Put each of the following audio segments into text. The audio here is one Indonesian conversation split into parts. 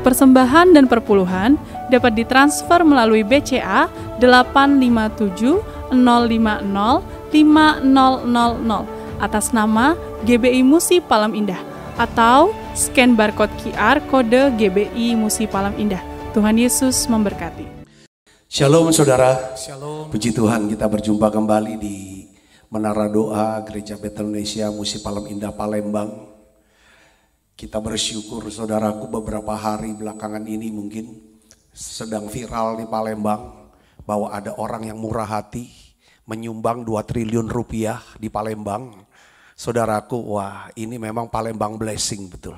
persembahan dan perpuluhan dapat ditransfer melalui BCA 857 050 5000 atas nama GBI Musi Palem Indah atau scan barcode QR kode GBI Musi Palem Indah. Tuhan Yesus memberkati. Shalom saudara. Shalom. Puji Tuhan, kita berjumpa kembali di Menara Doa Gereja Bethel Indonesia Musi Palem Indah Palembang. Kita bersyukur saudaraku, beberapa hari belakangan ini mungkin sedang viral di Palembang bahwa ada orang yang murah hati menyumbang 2 triliun rupiah di Palembang. Saudaraku, wah ini memang Palembang blessing betul.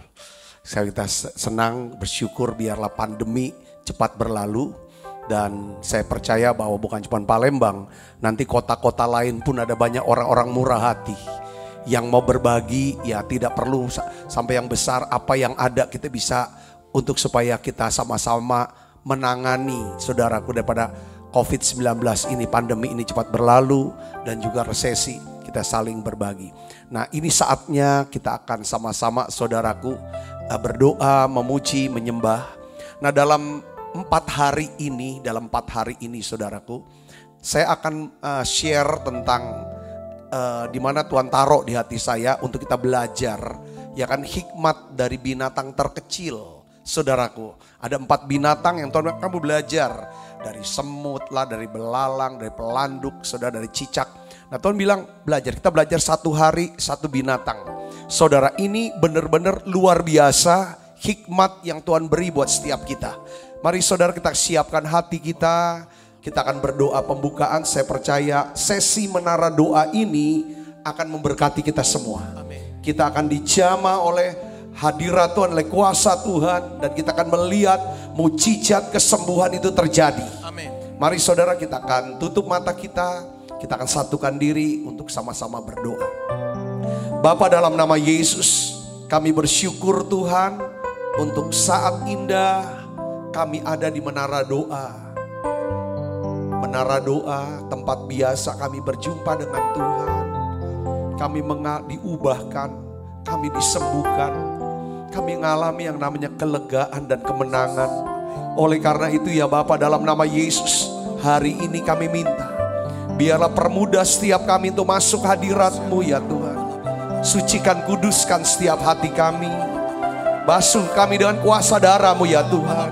Kita senang, bersyukur biarlah pandemi cepat berlalu. Dan saya percaya bahwa bukan cuma Palembang, nanti kota-kota lain pun ada banyak orang-orang murah hati yang mau berbagi. Ya tidak perlu sampai yang besar, apa yang ada kita bisa untuk supaya kita sama-sama menangani saudaraku daripada COVID-19 ini, pandemi ini cepat berlalu dan juga resesi, kita saling berbagi. Nah ini saatnya kita akan sama-sama saudaraku berdoa, memuji, menyembah. Nah dalam 4 hari ini saudaraku, saya akan share tentang di mana Tuhan taruh di hati saya untuk kita belajar, ya kan, hikmat dari binatang terkecil. Saudaraku, ada 4 binatang yang Tuhan kamu belajar, dari semut lah, dari belalang, dari pelanduk, saudara, dari cicak. Nah Tuhan bilang kita belajar 1 hari 1 binatang. Saudara, ini benar-benar luar biasa hikmat yang Tuhan beri buat setiap kita. Mari saudara kita siapkan hati kita akan berdoa pembukaan. Saya percaya sesi menara doa ini akan memberkati kita semua. Amin. Kita akan dijamah oleh hadirat Tuhan, oleh kuasa Tuhan. Dan kita akan melihat mujizat kesembuhan itu terjadi. Amin. Mari saudara kita akan tutup mata kita akan satukan diri untuk sama-sama berdoa. Bapa, dalam nama Yesus kami bersyukur Tuhan untuk saat indah kami ada di menara doa. Menara doa, tempat biasa kami berjumpa dengan Tuhan. Kami diubahkan, kami disembuhkan. Kami mengalami yang namanya kelegaan dan kemenangan. Oleh karena itu ya Bapa, dalam nama Yesus, hari ini kami minta, biarlah permudah setiap kami untuk masuk hadirat-Mu ya Tuhan. Sucikan, kuduskan setiap hati kami. Basuh kami dengan kuasa darah-Mu ya Tuhan.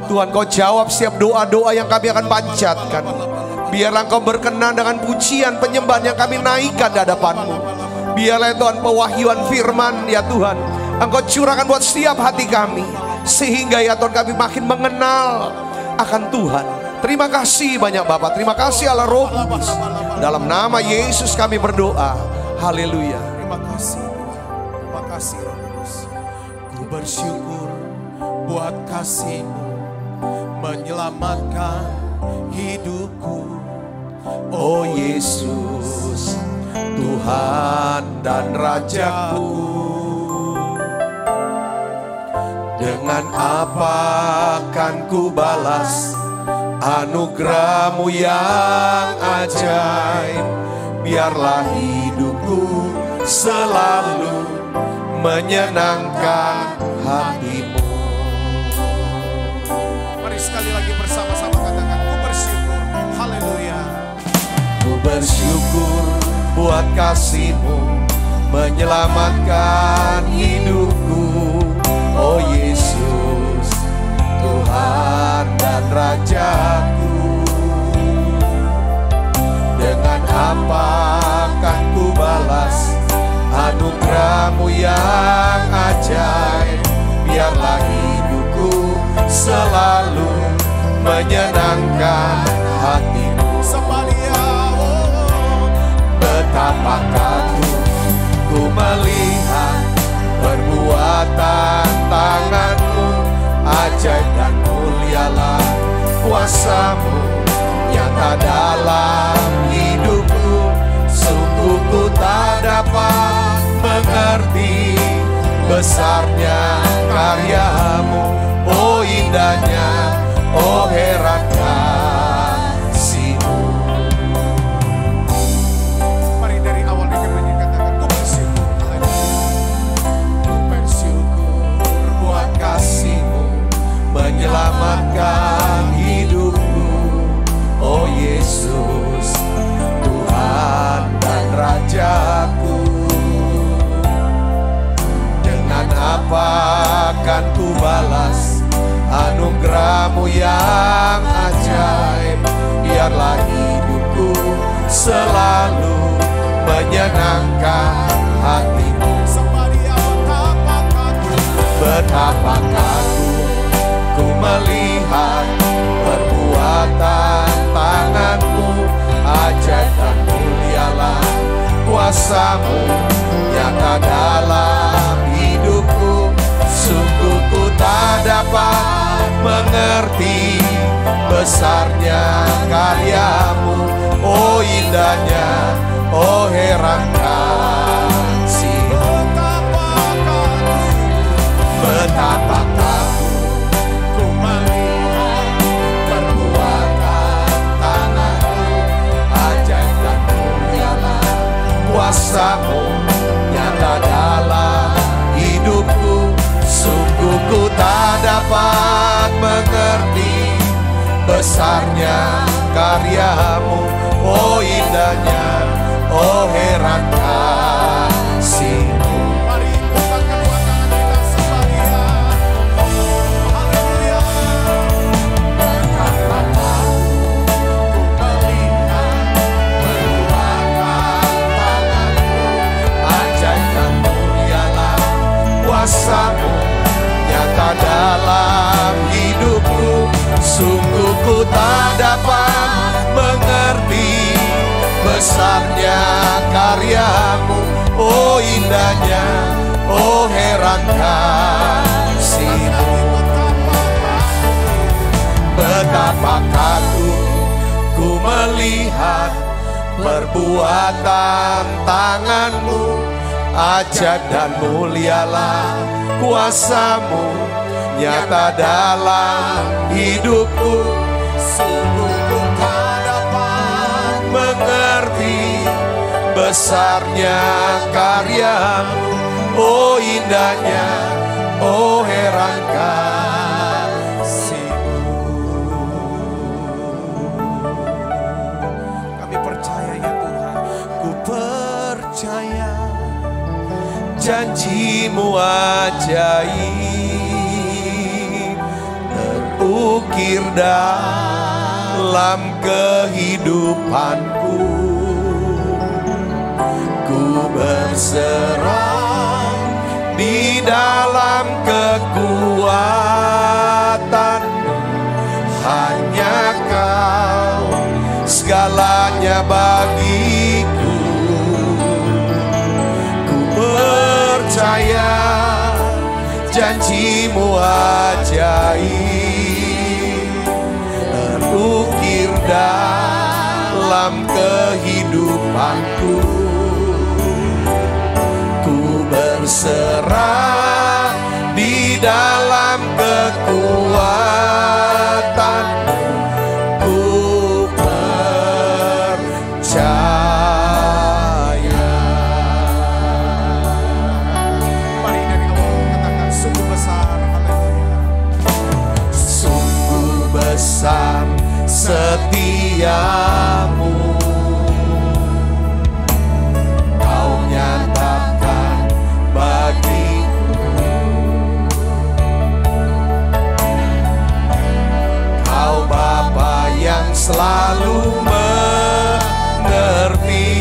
Tuhan, Kau jawab setiap doa-doa yang kami akan panjatkan. Biarlah Kau berkenan dengan pujian penyembahan yang kami naikkan di hadapan-Mu. Biarlah Tuhan pewahyuan firman ya Tuhan Engkau curahkan buat setiap hati kami, sehingga ya Tuhan kami makin mengenal akan Tuhan. Terima kasih banyak Bapa, terima kasih Allah Roh Kudus. Dalam nama Yesus kami berdoa. Haleluya. Terima kasih Tuhan, terima kasih Roh Kudus. Ku bersyukur buat kasih-Mu menyelamatkan hidupku. Oh Yesus, Tuhan dan Rajaku. Dengan apa akan ku balas anugerah-Mu yang ajaib? Biarlah hidupku selalu menyenangkan hati-Mu. Mari sekali lagi bersama-sama katakan, ku bersyukur. Haleluya. Ku bersyukur buat kasih-Mu menyelamatkan hidupku. Oh Yesus, Tuhan dan Rajaku. Dengan apa akan ku balas anugerah-Mu yang ajaib? Biarlah hidupku selalu menyenangkan hati-Mu. Betapa kagum ku melihat perbuatan tangan-Mu, ajaib dan mulialah kuasa-Mu nyata dalam hidupku. Sungguh ku tak dapat mengerti besarnya karya-Mu. Oh indahnya, oh heran kasih-Mu. Mari dari awal kami katakan, ku bersyukur. Ku bersyukur buat kasih-Mu menyenangkan hidupku, oh Yesus, Tuhan dan Rajaku. Dengan apa akan ku balas anugerah-Mu yang ajaib? Biarlah hidupku selalu menyenangkan hati-Mu. Betapa kagum ku melihat perbuatan tangan-Mu, ajaib dan mulialah kuasa-Mu nyata dalam hidupku. Sungguh ku tak dapat mengerti besarnya karya-Mu, oh indahnya, oh heran kasih-Mu. Betapa kagum ku melihat perbuatan tangan-Mu, ajaib dan mulialah kuasa-Mu nyata dalam hidupku. Sungguh ku tak dapat mengerti besarnya karya-Mu, oh indahnya, oh heran kasih-Mu. Kuasa-Mu nyata dalam hidupku. Sungguh ku tak dapat mengerti besarnya karya-Mu, oh indahnya, oh heran kasih-Mu. Betapa kagum ku melihat perbuatan tangan-Mu, ajaib dan mulialah kuasa-Mu nyata dalam hidupku. Sungguh ku tak dapat mengerti besarnya karya-Mu, oh indahnya, oh heran kasih-Mu. Kami percaya ya Tuhan, ku percaya janji-Mu ajaib terukir dalam kehidupanku. Ku berserah di dalam kekuatan-Mu, hanya Kau segalanya bagiku. Percaya janji-Mu ajaib terukir dalam kehidupanku. Ku berserah di dalam kekuatan-Mu. Ku percaya. Besar setia-Mu, Kau nyatakan bagiku. Kau Bapa yang selalu mengerti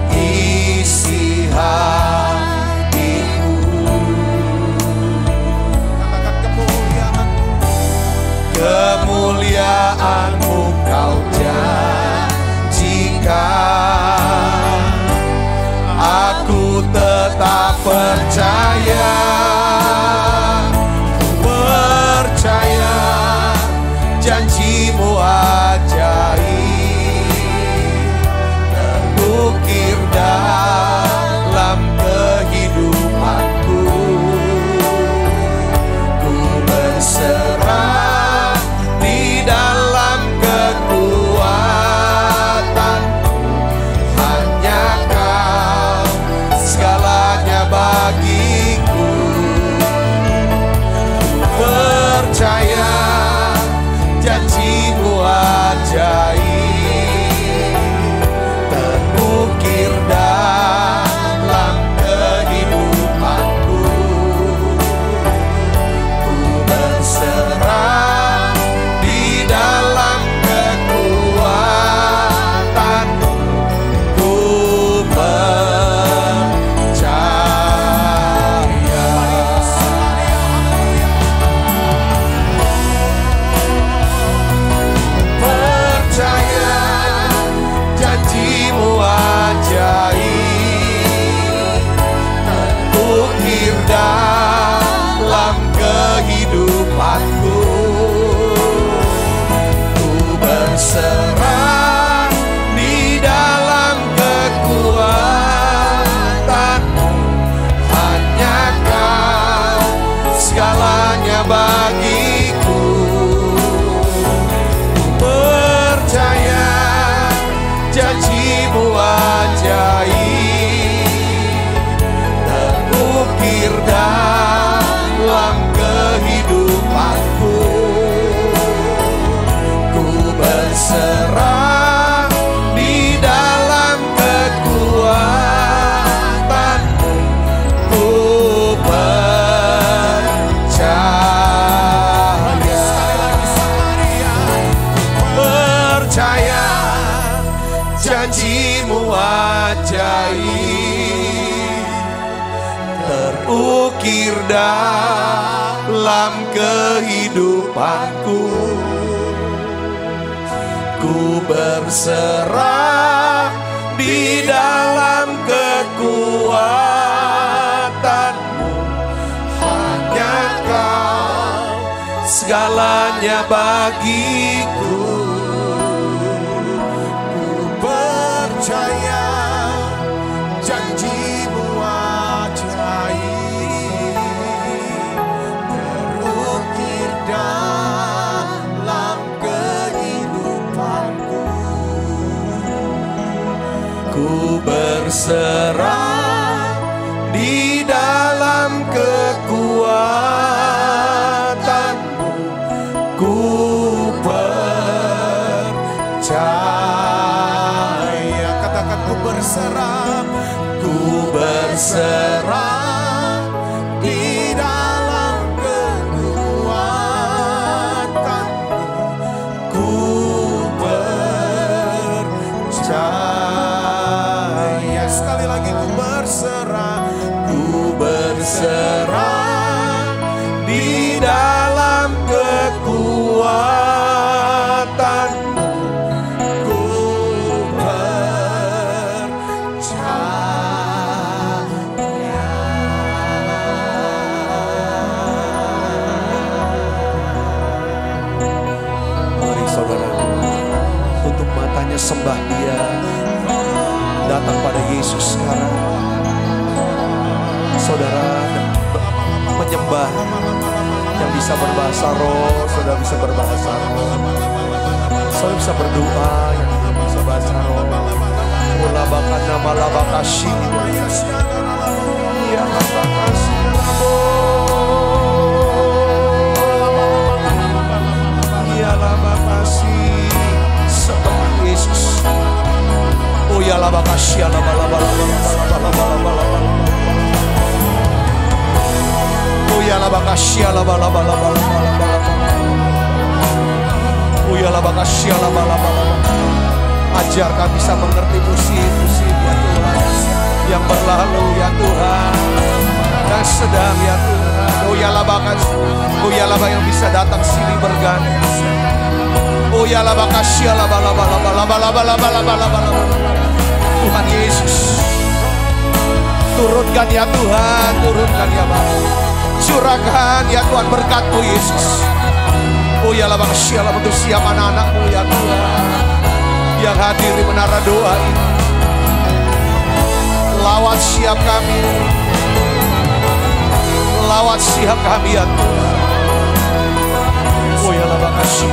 isi hatiku. Kemuliaan-Mu Kau janjikan, aku tetap percaya. Ku percaya janji-Mu ajaib terukir dalam kehidupanku. Ku berserah di dalam ajaib terukir dalam kehidupanku. Ku berserah di dalam kekuatanmu, hanya Kau segalanya bagiku. Ku percaya janji-Mu ajaib terukir dalam kehidupanku. Ku berserah di dalam kekuatanmu. Ku percaya. Katakan ku berserah. Ku berserah di dalam kekuatanmu. Ku percaya. Sekali lagi ku berserah. Ku berserah di dalam kekuatanmu. Ku percaya. Mari saudara tutup matanya, sembah Dia, datang pada Yesus sekarang. Saudara menyembah yang bisa berbahasa roh, saudara bisa berbahasa roh, saudara bisa berdoa yang bisa bahasa roh. Ulabakan nama labakashi, ya labakashi, ya labakashi, sembah Yesus. Oh ya labakashi, ya labakashi, ya labakashi, ya labakashi, ya labakashi. Ajar kami bisa mengerti musim-musim ya Tuhan, yang berlalu ya Tuhan, dan sedang ya Tuhan. Oh ya labakashi, oh ya labakashi yang bisa datang silih berganti. Oh ya labakashi, ya labakashi. Tuhan Yesus, turunkan ya Tuhan, turunkan ya Bapa. Curahkan ya Tuhan berkat-Mu Yesus. Oh ya labakashi, ya untuk siap anak-anak-Mu ya Tuhan yang hadir di menara doa ini. Lawat siap kami, lawat siap kami ya Tuhan. Oh ya labakashi,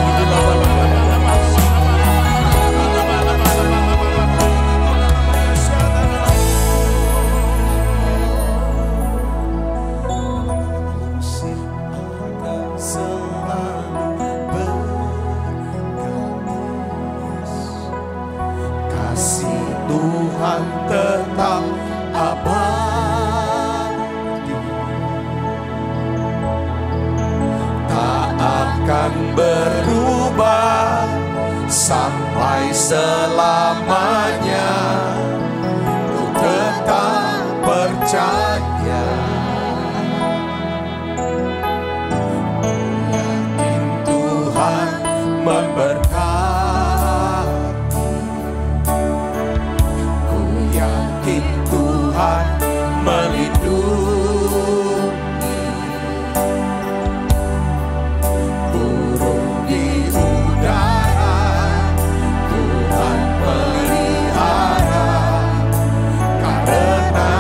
Tuhan tetap abadi, tak akan berubah sampai selamanya. Ku tetap percaya, yakin Tuhan memberkati. Tuhan melindungi burung di udara, Tuhan pelihara karena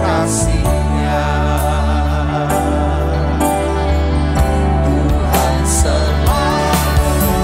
kasih-Nya. Tuhan selalu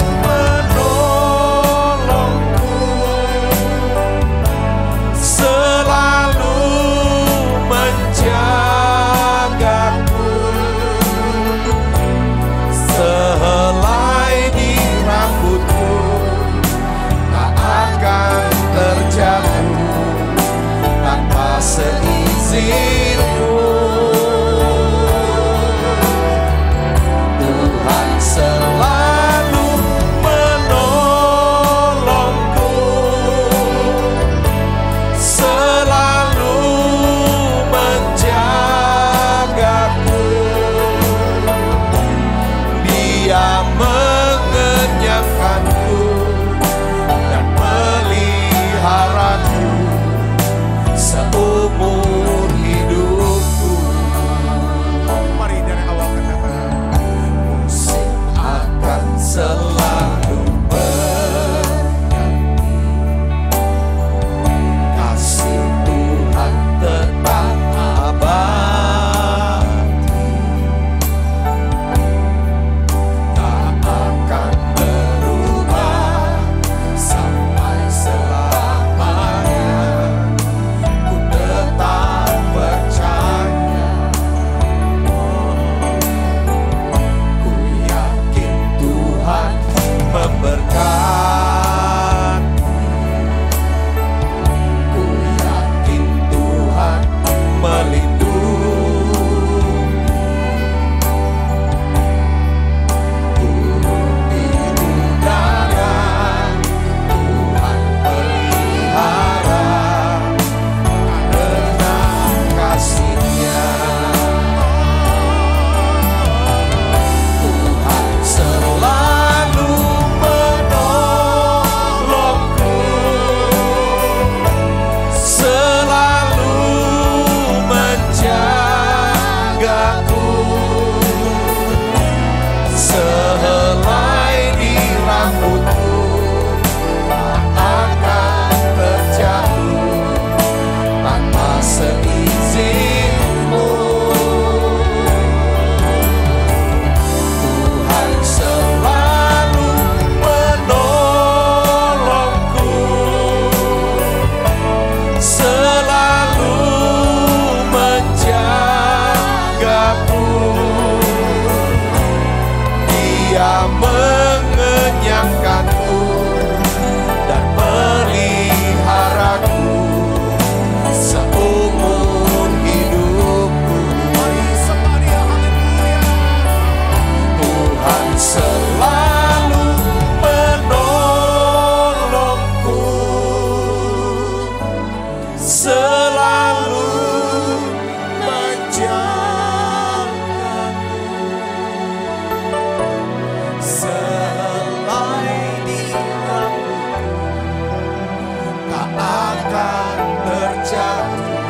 Dia mengenyangkanku dan peliharaku seumur hidupku. Tuhan selalu menolongku, selalu menjagaku. Selai diramu tak akan terjatuh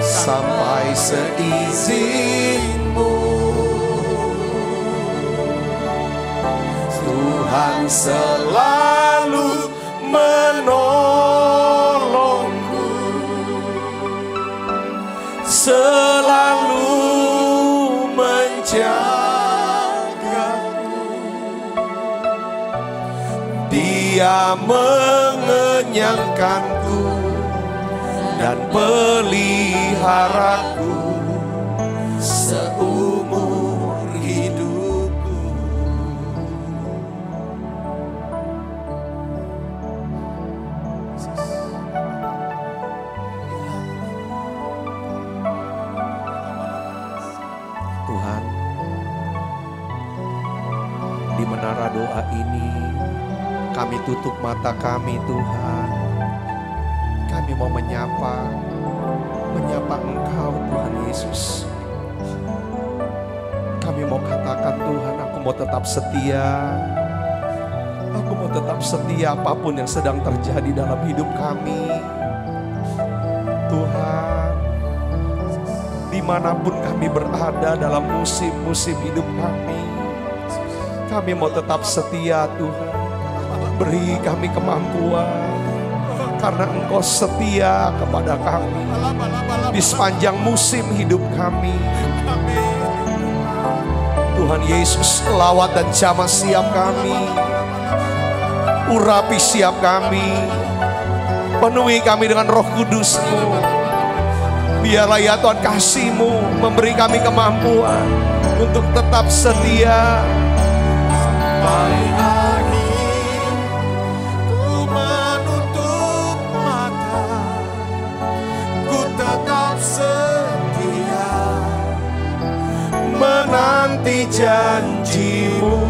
sampai seizinmu. Tuhan selalu menolongku, selalu menjagaku. Dia mengenyangkanku dan peliharaku seumur hidupku. Tuhan, di menara doa ini kami tutup mata kami, Tuhan. Kami mau menyapa Engkau, Tuhan Yesus. Kami mau katakan, Tuhan, aku mau tetap setia. Aku mau tetap setia apapun yang sedang terjadi dalam hidup kami. Tuhan, dimanapun kami berada dalam musim-musim hidup kami mau tetap setia, Tuhan. Beri kami kemampuan, karena Engkau setia kepada kami di sepanjang musim hidup kami. Tuhan Yesus, lawat dan jamah siap kami, urapi siap kami, penuhi kami dengan Roh Kudus-Mu. Biarlah ya Tuhan kasih-Mu memberi kami kemampuan untuk tetap setia sampai akhir. Ku menutup mata, ku tetap setia menanti janji-Mu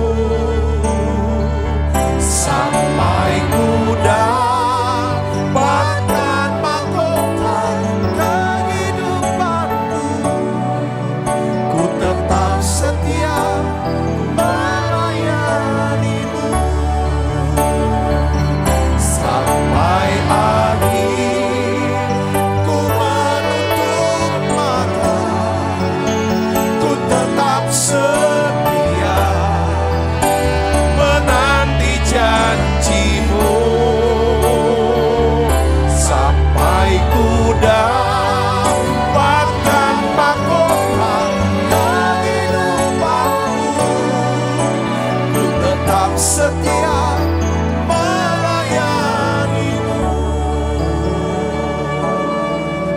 sampai ku dapatkan mahkota kehidupanku. Ku tetap setia melayani-Mu sampai akhir. Ku menutup mata, ku tetap setia menanti janji-Mu sampai ku dapatkan mahkota kehidupanku. Ku tetap setia melayani-Mu.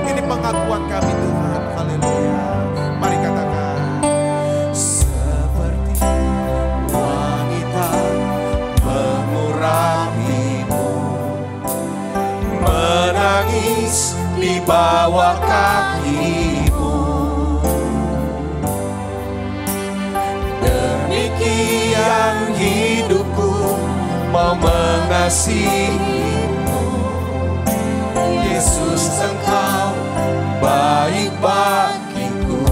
Ini pengakuan kami, Tuhan. Haleluya. Mari katakan, seperti wanita mengurapi-Mu, menangis di bawah kaki-Mu. Demikian hidupku mau mengasihi-Mu. Yesus, Engkau baik bagiku.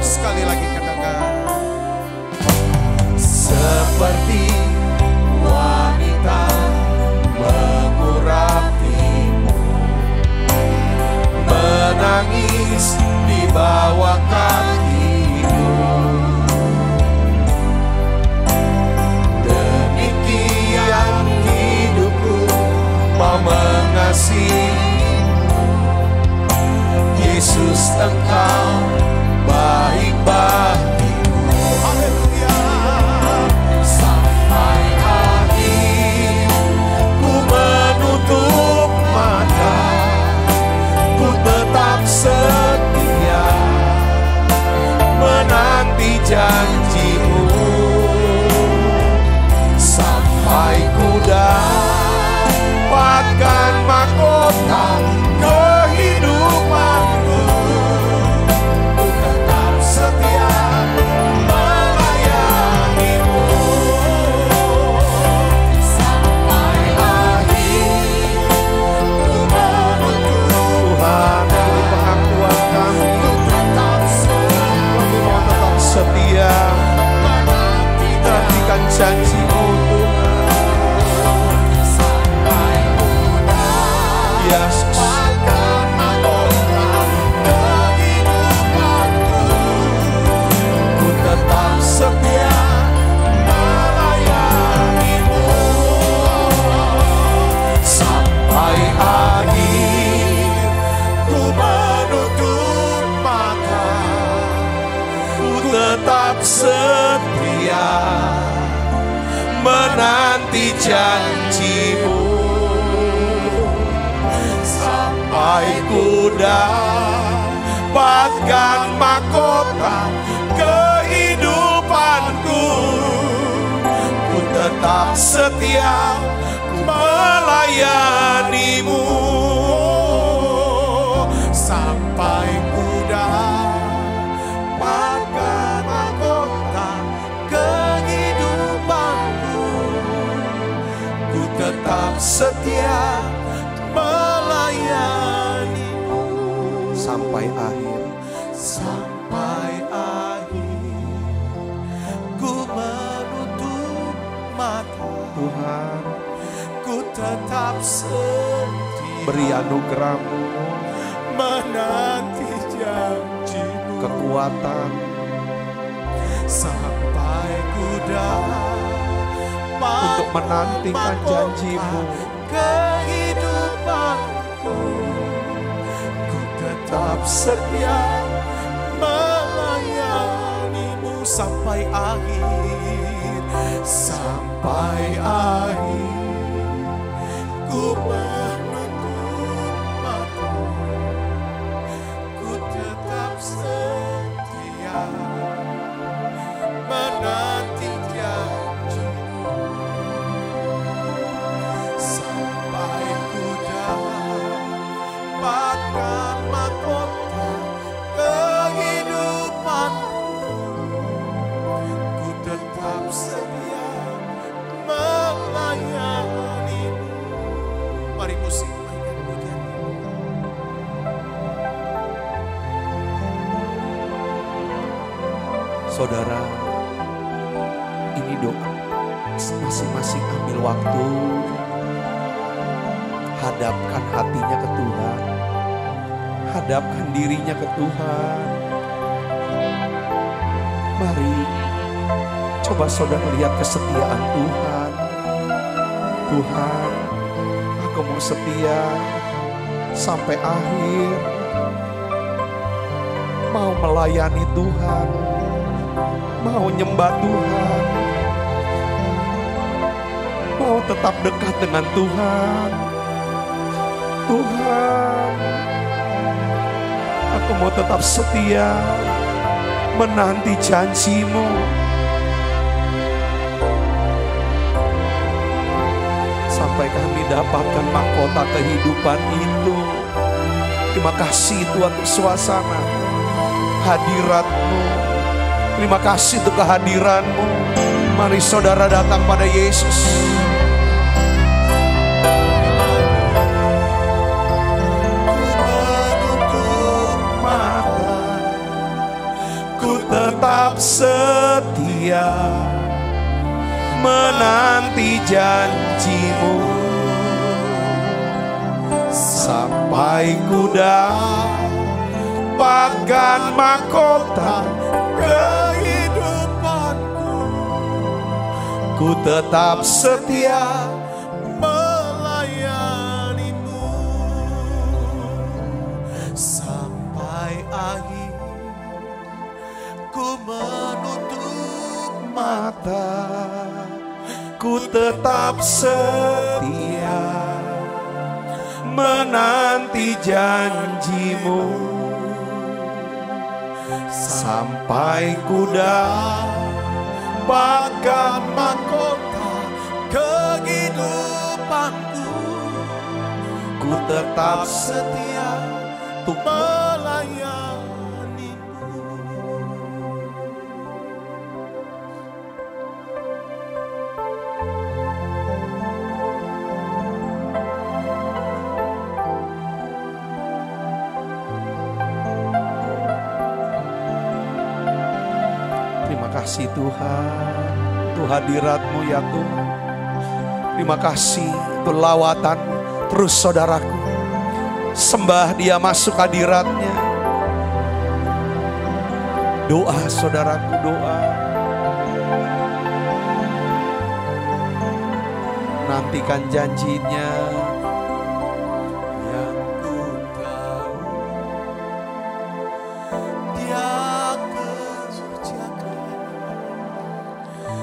Sekali lagi katakan, seperti wanita mengurapi-Mu, menangis di bawah kaki-Mu. Demikian hidupku mau mengasihi-Mu. Yesus, Engkau baik bagiku. Haleluya. Sampai akhir ku menutup mata, ku tetap setia janji-Mu Tuhan. Yesus. Ku tetap setia melayani-Mu sampai akhir. Ku menutup mata, ku tetap setia menanti janji-Mu sampai ku dapatkan mahkota kehidupanku. Ku tetap setia melayani-Mu sampai ku dapatkan mahkota kehidupanku. Ku tetap setia melayani-Mu sampai akhir. Sampai akhir ku menutup mata, Tuhan. Ku tetap setia beri anugerah-Mu menanti janji-Mu, kekuatan sampai ku dapat untuk menantikan janji-Mu kehidupanku. Ku tetap setia melayani-Mu sampai akhir. Sampai akhir ku menutup mata, ku tetap setia menanti janji-Mu sampai ku dapatkan mahkota kehidupanku. Ku tetap setia melayani-Mu. Mari musik mainkan pujian-Mu. Saudara, ini doa. Masing-masing ambil waktu, hadapkan hatinya ke Tuhan, hadapkan dirinya ke Tuhan. Mari coba saudara lihat kesetiaan Tuhan. Tuhan, aku mau setia sampai akhir, mau melayani Tuhan, mau nyembah Tuhan, mau tetap dekat dengan Tuhan. Tuhan, aku mau tetap setia menanti janji-Mu. Sampai kami dapatkan mahkota kehidupan itu. Terima kasih Tuhan untuk suasana hadirat-Mu. Terima kasih untuk kehadiran-Mu. Mari saudara datang pada Yesus. Ku tetap setia menanti janji-Mu sampai ku dapatkan mahkota kehidupanku. Ku tetap setia melayani-Mu sampai akhir. Ku menutup mata, ku tetap setia menanti janji-Mu sampai ku dapatkan mahkota kehidupanku. Ku tetap setia untuk melayani-Mu. Terima kasih Tuhan. hadirat-Mu ya Tuhan. Terima kasih untuk lawatan terus saudaraku. Sembah dia masuk hadirat-Nya. Doa saudaraku, doa. Nantikan janjinya. Yang ku tahu dia kerjakan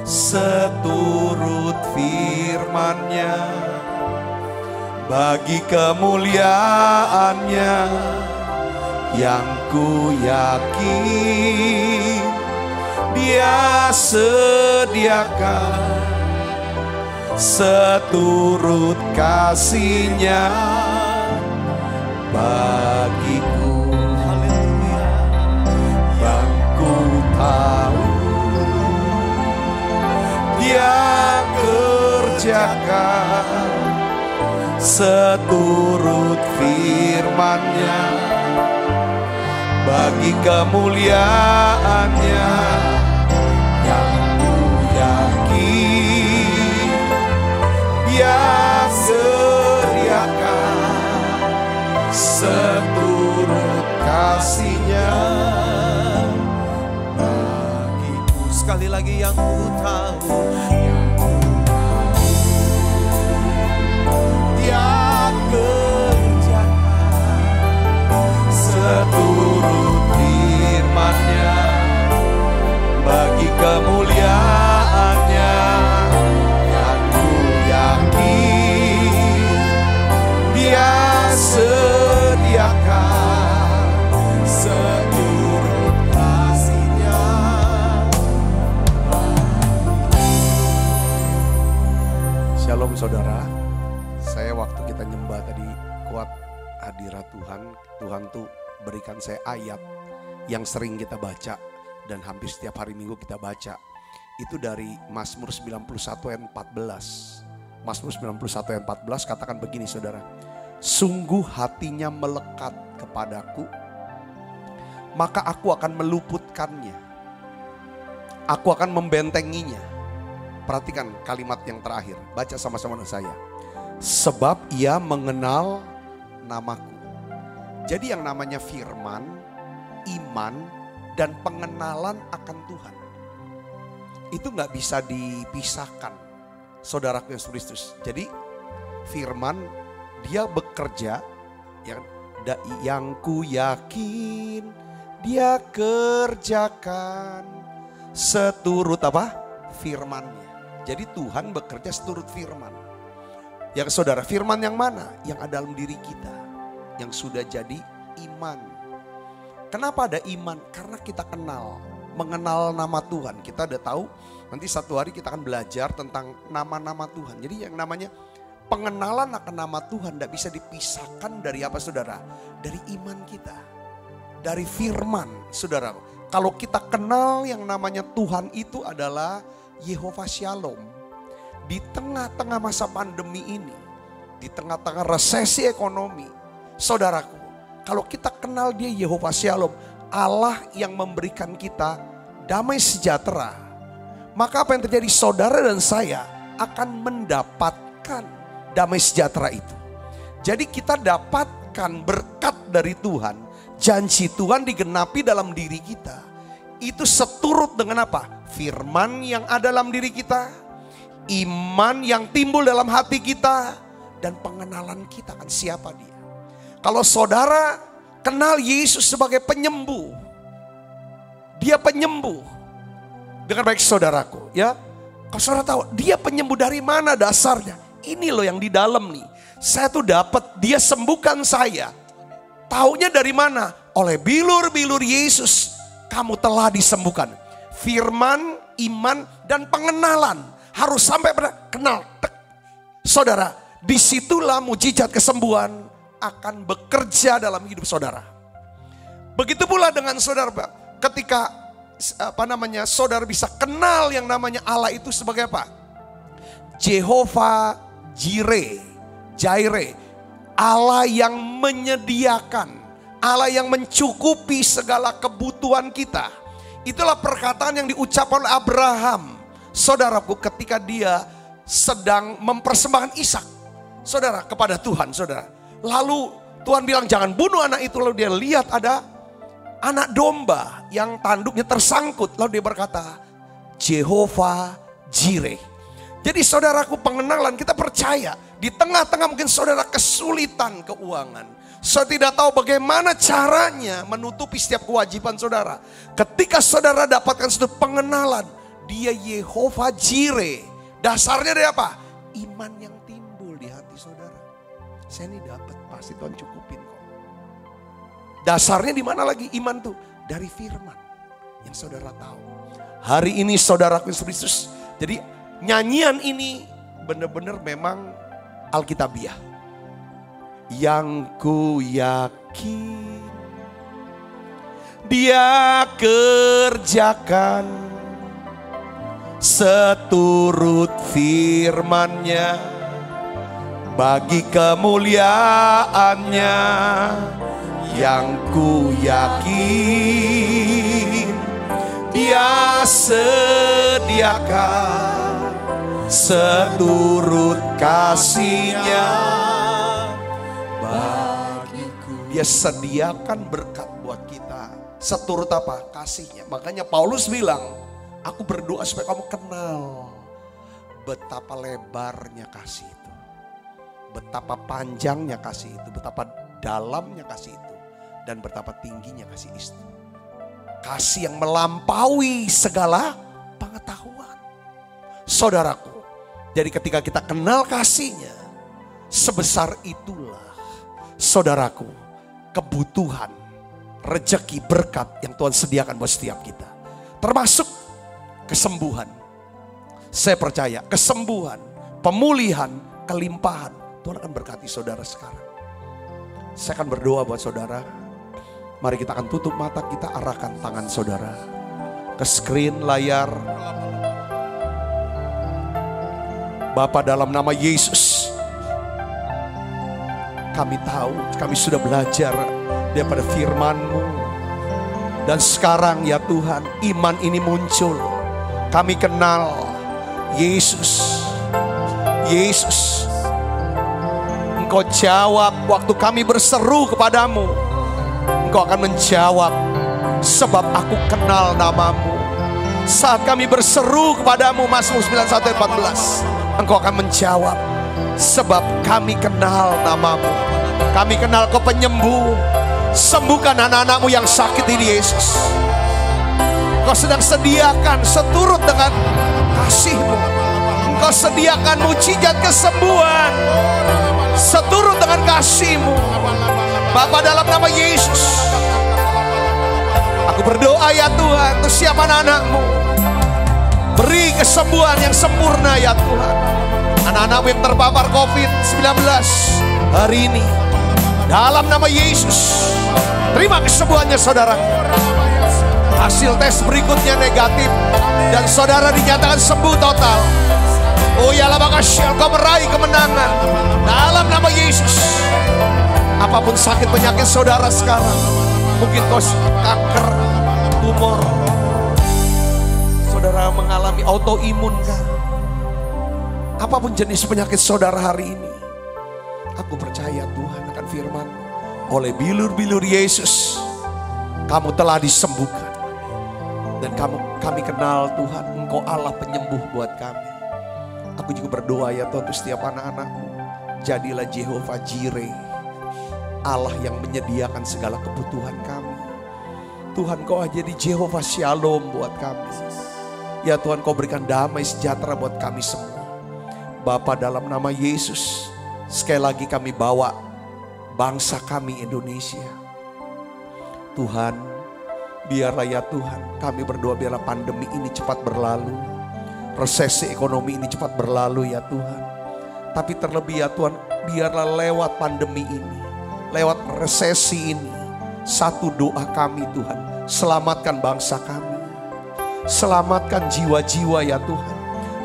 seturut firman-Nya bagi kemuliaan-Nya. Yang ku yakin dia sediakan seturut kasih-Nya bagiku. Haleluya. Yang ku tahu dia kerjakan seturut firman-Nya bagi kemuliaan-Nya. Yang ku yakin dia sediakan seturut kasih-Nya bagiku. Sekali lagi, yang ku tahu dia kerjakan seturut firman-Nya bagi kemuliaan-Nya. Yang ku yakin dia sediakan seturut kasih-Nya. Shalom saudara. Saya waktu kita nyembah tadi kuat hadirat Tuhan. Tuhan tuh berikan saya ayat yang sering kita baca dan hampir setiap hari Minggu kita baca. Itu dari Mazmur 91 ayat 14. Mazmur 91 ayat 14 katakan begini saudara. Sungguh hatinya melekat kepadaku, maka aku akan meluputkannya. Aku akan membentenginya. Perhatikan kalimat yang terakhir. Baca sama-sama dengan saya. Sebab ia mengenal namaku. Jadi yang namanya firman, iman, dan pengenalan akan Tuhan itu gak bisa dipisahkan, saudaraku Yesus Kristus. Jadi firman dia bekerja, yang ku yakin dia kerjakan seturut apa? Firman-Nya. Jadi Tuhan bekerja seturut firman. Yang saudara, firman yang mana? Yang ada dalam diri kita, yang sudah jadi iman. Kenapa ada iman? Karena kita mengenal nama Tuhan. Kita udah tahu, nanti satu hari kita akan belajar tentang nama-nama Tuhan. Jadi yang namanya pengenalan akan nama Tuhan tidak bisa dipisahkan dari apa saudara? Dari iman kita. Dari firman saudara. Kalau kita kenal yang namanya Tuhan itu adalah Yehova Shalom. Di tengah-tengah masa pandemi ini, di tengah-tengah resesi ekonomi, saudaraku, kalau kita kenal dia Yehova Shalom, Allah yang memberikan kita damai sejahtera, maka apa yang terjadi? Saudara dan saya akan mendapatkan damai sejahtera itu. Jadi kita dapatkan berkat dari Tuhan, janji Tuhan digenapi dalam diri kita. Itu seturut dengan apa? Firman yang ada dalam diri kita, iman yang timbul dalam hati kita, dan pengenalan kita kan siapa dia. Kalau saudara kenal Yesus sebagai penyembuh, dia penyembuh dengan baik saudaraku ya. Kalau saudara tahu dia penyembuh dari mana dasarnya? Ini loh yang di dalam nih. Saya tuh dapat, dia sembuhkan saya. Taunya dari mana? Oleh bilur-bilur Yesus kamu telah disembuhkan. Firman, iman, dan pengenalan harus sampai pada kenal. Saudara, disitulah mujizat kesembuhan akan bekerja dalam hidup saudara. Begitu pula dengan saudara, ketika saudara bisa kenal yang namanya Allah itu sebagai apa? Jehovah Jireh, Allah yang menyediakan, Allah yang mencukupi segala kebutuhan kita. Itulah perkataan yang diucapkan oleh Abraham. saudaraku, ketika dia sedang mempersembahkan Ishak, saudara, kepada Tuhan, saudara. Lalu Tuhan bilang jangan bunuh anak itu. Lalu dia lihat ada anak domba yang tanduknya tersangkut. Lalu dia berkata, Jehovah Jireh. Jadi saudaraku, pengenalan, kita percaya di tengah-tengah mungkin saudara kesulitan keuangan. Saya tidak tahu bagaimana caranya menutupi setiap kewajiban saudara. Ketika saudara dapatkan satu pengenalan, dia Jehovah Jireh. Dasarnya dari apa? Iman yang timbul di hati saudara. Saya ini dapat, pasti Tuhan cukupin kok. Dasarnya di mana lagi iman tuh? Dari firman yang saudara tahu. Hari ini saudaraku Kristus. Jadi nyanyian ini benar-benar memang Alkitabiah. Yang ku yakin Dia kerjakan seturut firman-Nya bagi kemuliaan-Nya. Yang ku yakin Dia sediakan seturut kasih-Nya bagiku. Dia sediakan berkat buat kita. Seturut apa? Kasih-Nya. Makanya Paulus bilang, aku berdoa supaya kamu kenal betapa lebarnya kasih itu. Betapa panjangnya kasih itu. Betapa dalamnya kasih itu. Dan betapa tingginya kasih itu. Kasih yang melampaui segala pengetahuan. Saudaraku, jadi ketika kita kenal kasih-Nya, sebesar itulah, saudaraku, kebutuhan, rejeki, berkat yang Tuhan sediakan buat setiap kita. Termasuk kesembuhan. Saya percaya kesembuhan, pemulihan, kelimpahan, Tuhan akan berkati saudara sekarang. Saya akan berdoa buat saudara. Mari kita akan tutup mata, kita arahkan tangan saudara ke screen layar. Bapa, dalam nama Yesus, kami tahu, kami sudah belajar daripada firman-Mu. Dan sekarang ya Tuhan, iman ini muncul. Kami kenal Yesus. Yesus, Engkau jawab waktu kami berseru kepadamu. Engkau akan menjawab, sebab aku kenal nama-Mu. Saat kami berseru kepadamu, Mazmur 91 ayat 14, Engkau akan menjawab, sebab kami kenal nama-Mu. Kami kenal Kau penyembuh. Sembuhkan anak-anak-Mu yang sakit ini Yesus. Engkau sedang sediakan seturut dengan kasih-Mu. Engkau sediakan mujizat kesembuhan seturut dengan kasih-Mu. Bapa, dalam nama Yesus, aku berdoa ya Tuhan untuk siapa anak-anak-Mu. Beri kesembuhan yang sempurna ya Tuhan. Anak-anak-Mu yang terpapar COVID-19 hari ini, dalam nama Yesus, terima kesembuhannya saudara. Hasil tes berikutnya negatif dan saudara dinyatakan sembuh total. Oh ya Labakasya, Kau meraih kemenangan dalam nama Yesus. Apapun sakit penyakit saudara sekarang, mungkin kau kanker, tumor, saudara mengalami autoimun kah? Apapun jenis penyakit saudara hari ini, aku percaya Tuhan akan firman, oleh bilur-bilur Yesus kamu telah disembuhkan. Dan kami kenal Tuhan, Engkau Allah penyembuh buat kami. Aku juga berdoa ya Tuhan untuk setiap anak-anak-Mu, jadilah Jehovah Jireh, Allah yang menyediakan segala kebutuhan kami. Tuhan, Kau jadi Jehovah Shalom buat kami. Ya Tuhan, Kau berikan damai sejahtera buat kami semua. Bapa, dalam nama Yesus, sekali lagi kami bawa bangsa kami Indonesia. Tuhan, biarlah ya Tuhan, kami berdoa biarlah pandemi ini cepat berlalu. Resesi ekonomi ini cepat berlalu ya Tuhan. Tapi terlebih ya Tuhan, biarlah lewat pandemi ini, lewat resesi ini, satu doa kami Tuhan, selamatkan bangsa kami. Selamatkan jiwa-jiwa ya Tuhan.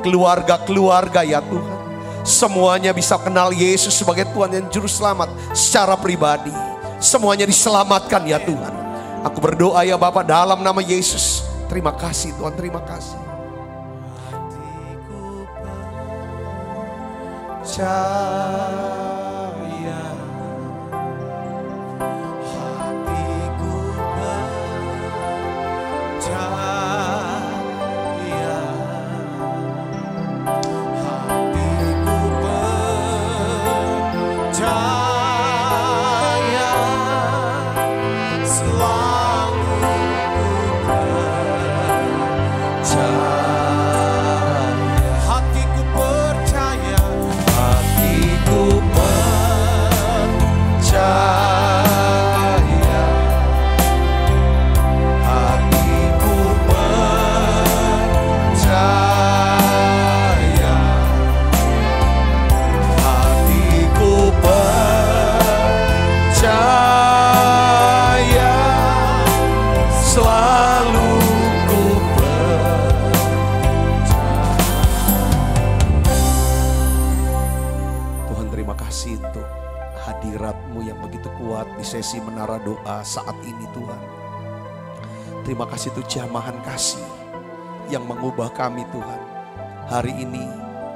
Keluarga-keluarga ya Tuhan. Semuanya bisa kenal Yesus sebagai Tuhan dan Juru Selamat secara pribadi. Semuanya diselamatkan ya Tuhan. Aku berdoa ya Bapa dalam nama Yesus. Terima kasih Tuhan, terima kasih. percaya, hatiku percaya, hatiku percaya, selalu sesi menara doa saat ini Tuhan. Terima kasih Tuh jamahan kasih yang mengubah kami Tuhan. Hari ini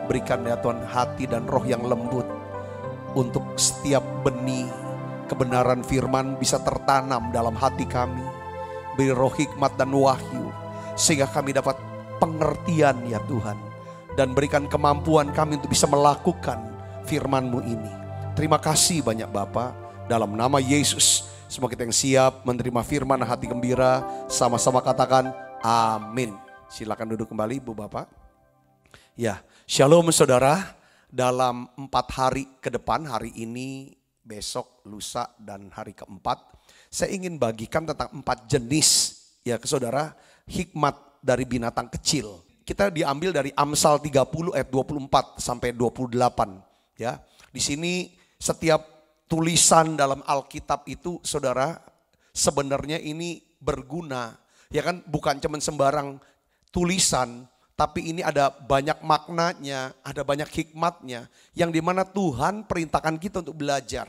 berikan ya Tuhan hati dan roh yang lembut untuk setiap benih kebenaran firman bisa tertanam dalam hati kami. Beri roh hikmat dan wahyu sehingga kami dapat pengertian ya Tuhan. Dan berikan kemampuan kami untuk bisa melakukan firman-Mu ini. Terima kasih banyak Bapa. Dalam nama Yesus, semua kita yang siap menerima firman hati gembira, sama-sama katakan amin. Silakan duduk kembali Bu Bapak. Ya, shalom saudara. Dalam 4 hari ke depan, hari ini, besok, lusa, dan hari keempat, saya ingin bagikan tentang 4 jenis ya ke saudara, hikmat dari binatang kecil. Kita diambil dari Amsal 30 ayat 24 sampai 28 ya. Di sini setiap tulisan dalam Alkitab itu saudara sebenarnya ini berguna. Ya kan, bukan cuma sembarang tulisan, tapi ini ada banyak maknanya, ada banyak hikmatnya yang dimana Tuhan perintahkan kita untuk belajar.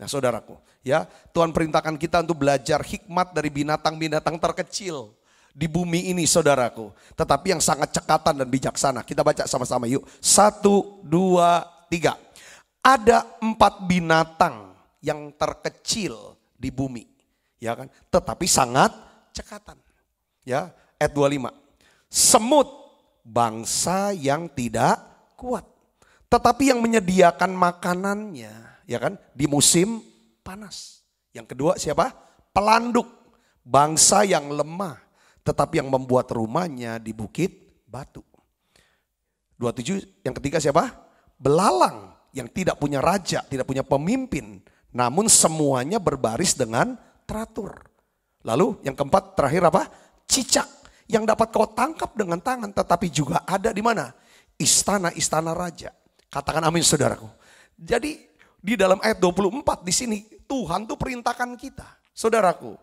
Nah saudaraku ya, Tuhan perintahkan kita untuk belajar hikmat dari binatang-binatang terkecil di bumi ini saudaraku. Tetapi yang sangat cekatan dan bijaksana. Kita baca sama-sama yuk. 1, 2, 3. Ada 4 binatang yang terkecil di bumi, ya kan? Tetapi sangat cekatan. Ya, ayat 25. Semut, bangsa yang tidak kuat, tetapi yang menyediakan makanannya, ya kan? Di musim panas. Yang kedua siapa? Pelanduk, bangsa yang lemah, tetapi yang membuat rumahnya di bukit batu. 27, yang ketiga siapa? Belalang, yang tidak punya raja, tidak punya pemimpin, namun semuanya berbaris dengan teratur. Lalu yang keempat terakhir apa? Cicak, yang dapat kau tangkap dengan tangan, tetapi juga ada di mana? Istana-istana raja. Katakan amin saudaraku. Jadi di dalam ayat 24 di sini Tuhan tuh perintahkan kita, saudaraku,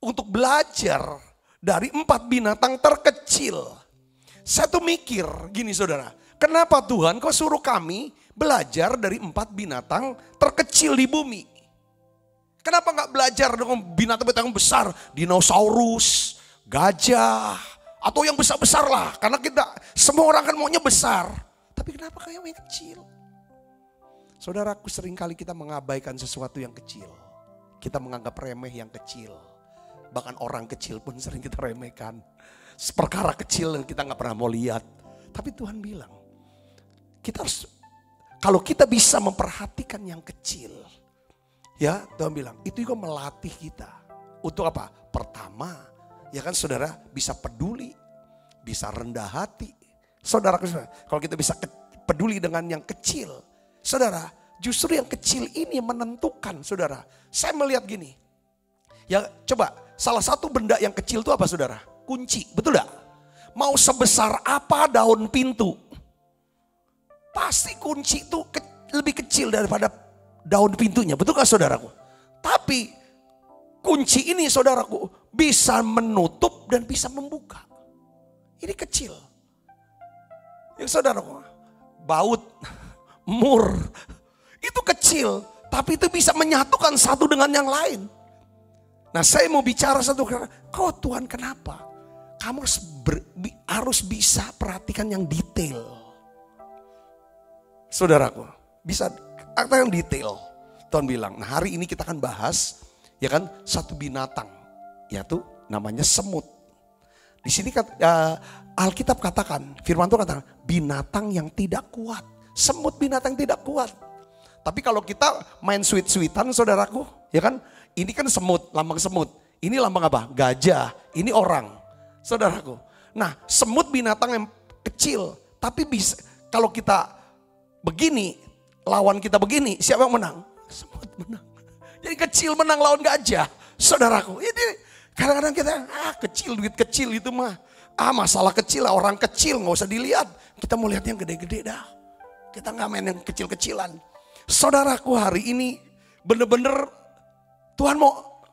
untuk belajar dari 4 binatang terkecil. Saya tuh mikir gini saudara, kenapa Tuhan kau suruh kami belajar dari 4 binatang terkecil di bumi? Kenapa gak belajar dengan binatang-binatang besar, dinosaurus, gajah, atau yang besar-besar lah. Karena kita, semua orang kan maunya besar. Tapi kenapa kayak yang kecil? Saudaraku, seringkali kita mengabaikan sesuatu yang kecil. Kita menganggap remeh yang kecil. Bahkan orang kecil pun sering kita remehkan. Perkara kecil yang kita gak pernah mau lihat. Tapi Tuhan bilang, kita harus, kalau kita bisa memperhatikan yang kecil, ya Tuhan bilang, itu juga melatih kita. Untuk apa? Pertama, ya kan saudara, bisa peduli, bisa rendah hati. Saudara, kalau kita bisa peduli dengan yang kecil, saudara, justru yang kecil ini menentukan saudara. Saya melihat gini, ya coba salah satu benda yang kecil itu apa saudara? Kunci, betul gak? Mau sebesar apa daun pintu, pasti kunci itu lebih kecil daripada daun pintunya, betul gak saudaraku? Tapi kunci ini saudaraku bisa menutup dan bisa membuka. Ini kecil. Yang saudaraku, baut, mur, itu kecil, tapi itu bisa menyatukan satu dengan yang lain. Nah saya mau bicara satu kali, kau Tuhan kenapa? Kamu harus bisa perhatikan yang detail. Saudaraku, bisa katakan detail. Tuhan bilang, nah hari ini kita akan bahas ya kan satu binatang, yaitu namanya semut. Di sini Alkitab katakan, firman Tuhan katakan binatang yang tidak kuat. Semut binatang tidak kuat. Tapi kalau kita main sweet-sweetan saudaraku, ya kan, ini kan semut, lambang semut. Ini lambang apa? Gajah, ini orang, saudaraku. Nah, semut binatang yang kecil, tapi bisa kalau kita begini, lawan kita begini, siapa yang menang? Semut menang. Jadi kecil menang lawan gajah, saudaraku. Jadi kadang-kadang kita, kecil, duit kecil itu mah. Masalah kecil lah, orang kecil gak usah dilihat. Kita mau lihat yang gede-gede dah. Kita gak main yang kecil-kecilan. Saudaraku, hari ini bener-bener Tuhan mau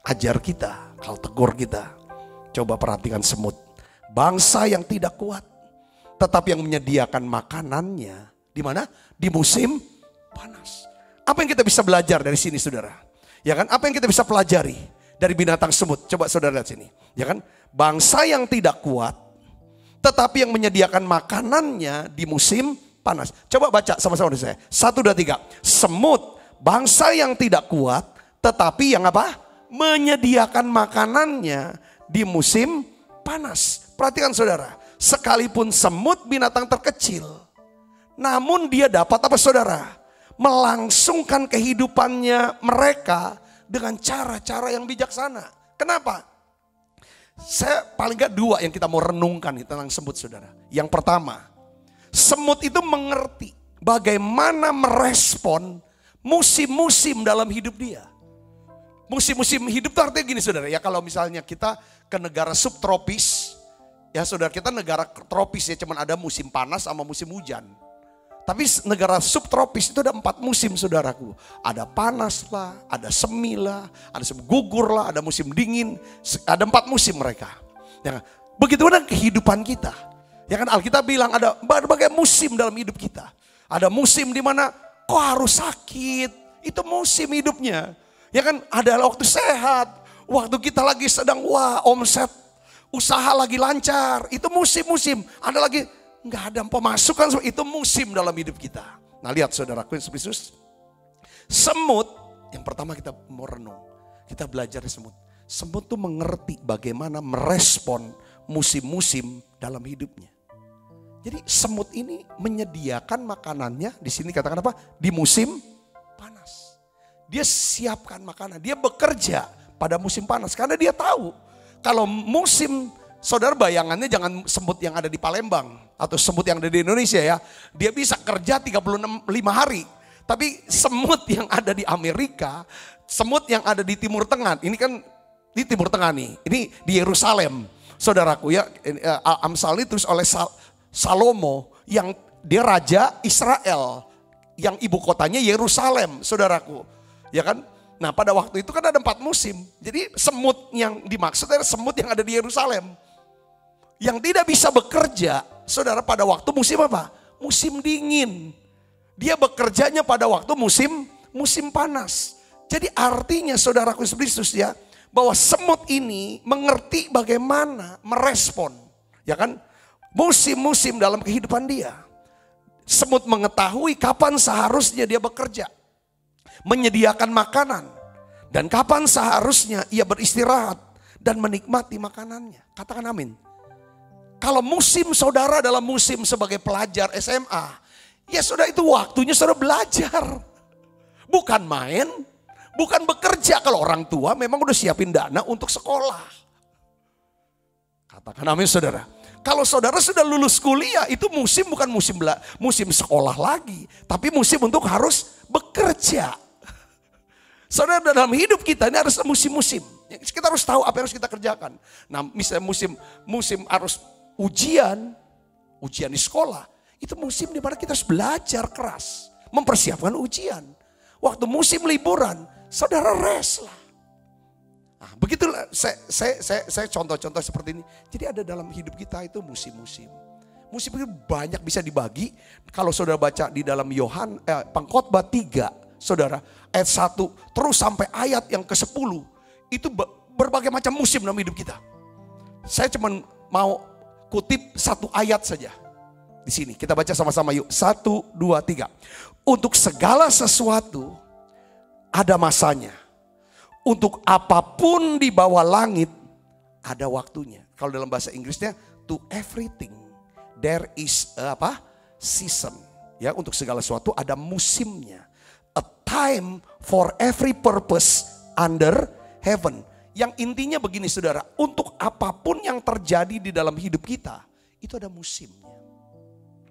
ajar kita, kalau tegur kita. Coba perhatikan semut. Bangsa yang tidak kuat, tetapi yang menyediakan makanannya di mana? Di musim panas. Apa yang kita bisa belajar dari sini, saudara? Ya kan? Apa yang kita bisa pelajari dari binatang semut? Coba saudara lihat sini. Ya kan? Bangsa yang tidak kuat, tetapi yang menyediakan makanannya di musim panas. Coba baca sama-sama dengan saya. 1, 2, 3. Semut, bangsa yang tidak kuat, tetapi yang apa? Menyediakan makanannya di musim panas. Perhatikan saudara, sekalipun semut binatang terkecil, namun dia dapat apa saudara? Melangsungkan kehidupannya mereka dengan cara-cara yang bijaksana. Kenapa? Saya paling gak 2 yang kita mau renungkan tentang semut saudara. Yang pertama, semut itu mengerti bagaimana merespon musim-musim dalam hidup dia. Musim-musim hidup itu artinya gini saudara, ya kalau misalnya kita ke negara subtropis, ya saudara kita negara tropis ya cuman ada musim panas sama musim hujan. Tapi negara subtropis itu ada 4 musim saudaraku. Ada panas lah, ada semi lah, ada musim gugur lah, ada musim dingin. Ada 4 musim mereka. Ya, begitu dengan kehidupan kita. Ya kan Alkitab bilang ada berbagai musim dalam hidup kita. Ada musim di mana kok harus sakit, itu musim hidupnya. Ya kan ada waktu sehat, waktu kita lagi sedang omset, usaha lagi lancar, itu musim-musim. Ada lagi nggak ada pemasukan, itu musim dalam hidup kita. Nah lihat saudaraku yang Yesus, semut yang pertama kita mau renung, kita belajar dari semut. Semut tuh mengerti bagaimana merespon musim-musim dalam hidupnya. Jadi semut ini menyediakan makanannya, di sini katakan apa? Di musim panas. Dia siapkan makanan, dia bekerja pada musim panas karena dia tahu kalau musim, saudara bayangannya jangan semut yang ada di Palembang atau semut yang ada di Indonesia ya. Dia bisa kerja 35 hari. Tapi semut yang ada di Amerika, semut yang ada di Timur Tengah, ini kan di Timur Tengah nih, ini di Yerusalem. Saudaraku ya, Amsal ini terus oleh Salomo yang dia raja Israel yang ibu kotanya Yerusalem, saudaraku. Ya kan? Nah pada waktu itu kan ada 4 musim. Jadi semut yang dimaksud adalah semut yang ada di Yerusalem. Yang tidak bisa bekerja, saudara pada waktu musim apa? Musim dingin. Dia bekerjanya pada waktu musim panas. Jadi artinya saudaraku Kristus ya, bahwa semut ini mengerti bagaimana merespon, ya kan? Musim-musim dalam kehidupan dia. Semut mengetahui kapan seharusnya dia bekerja, menyediakan makanan, dan kapan seharusnya ia beristirahat dan menikmati makanannya. Katakan amin. Kalau musim saudara dalam musim sebagai pelajar SMA, ya sudah itu waktunya saudara belajar. Bukan main, bukan bekerja. Kalau orang tua memang udah siapin dana untuk sekolah. Katakan amin saudara. Kalau saudara sudah lulus kuliah, itu musim bukan musim sekolah lagi. Tapi musim untuk harus bekerja. Saudara dalam hidup kita ini harus musim-musim. Kita harus tahu apa yang harus kita kerjakan. Nah misalnya musim harus ujian di sekolah, itu musim di mana kita harus belajar keras, mempersiapkan ujian. Waktu musim liburan, saudara rest lah. Nah, begitulah saya contoh-contoh seperti ini. Jadi ada dalam hidup kita itu musim-musim. Musim itu banyak bisa dibagi. Kalau saudara baca di dalam Pengkhotbah 3, saudara, ayat 1 terus sampai ayat yang ke-10, itu berbagai macam musim dalam hidup kita. Saya cuma mau kutip 1 ayat saja. Di sini kita baca sama-sama yuk. 1, 2, 3. Untuk segala sesuatu ada masanya. Untuk apapun di bawah langit ada waktunya. Kalau dalam bahasa Inggrisnya, to everything there is season. Ya, untuk segala sesuatu ada musimnya. A time for every purpose under heaven. Yang intinya begini saudara, untuk apapun yang terjadi di dalam hidup kita, itu ada musimnya.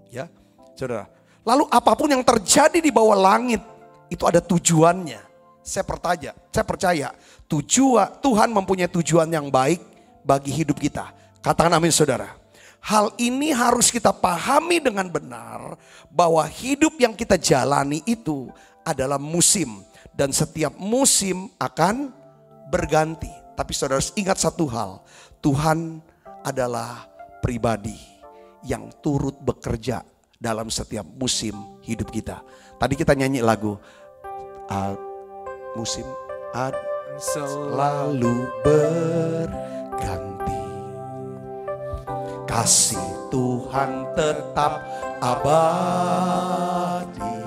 Ya, saudara. Lalu apapun yang terjadi di bawah langit, itu ada tujuannya. Saya percaya Tuhan mempunyai tujuan yang baik bagi hidup kita. Katakan amin saudara. Hal ini harus kita pahami dengan benar, bahwa hidup yang kita jalani itu adalah musim. Dan setiap musim akan berganti. Tapi saudara harus ingat satu hal, Tuhan adalah pribadi yang turut bekerja dalam setiap musim hidup kita. Tadi kita nyanyi lagu, musim selalu berganti. Kasih Tuhan tetap abadi,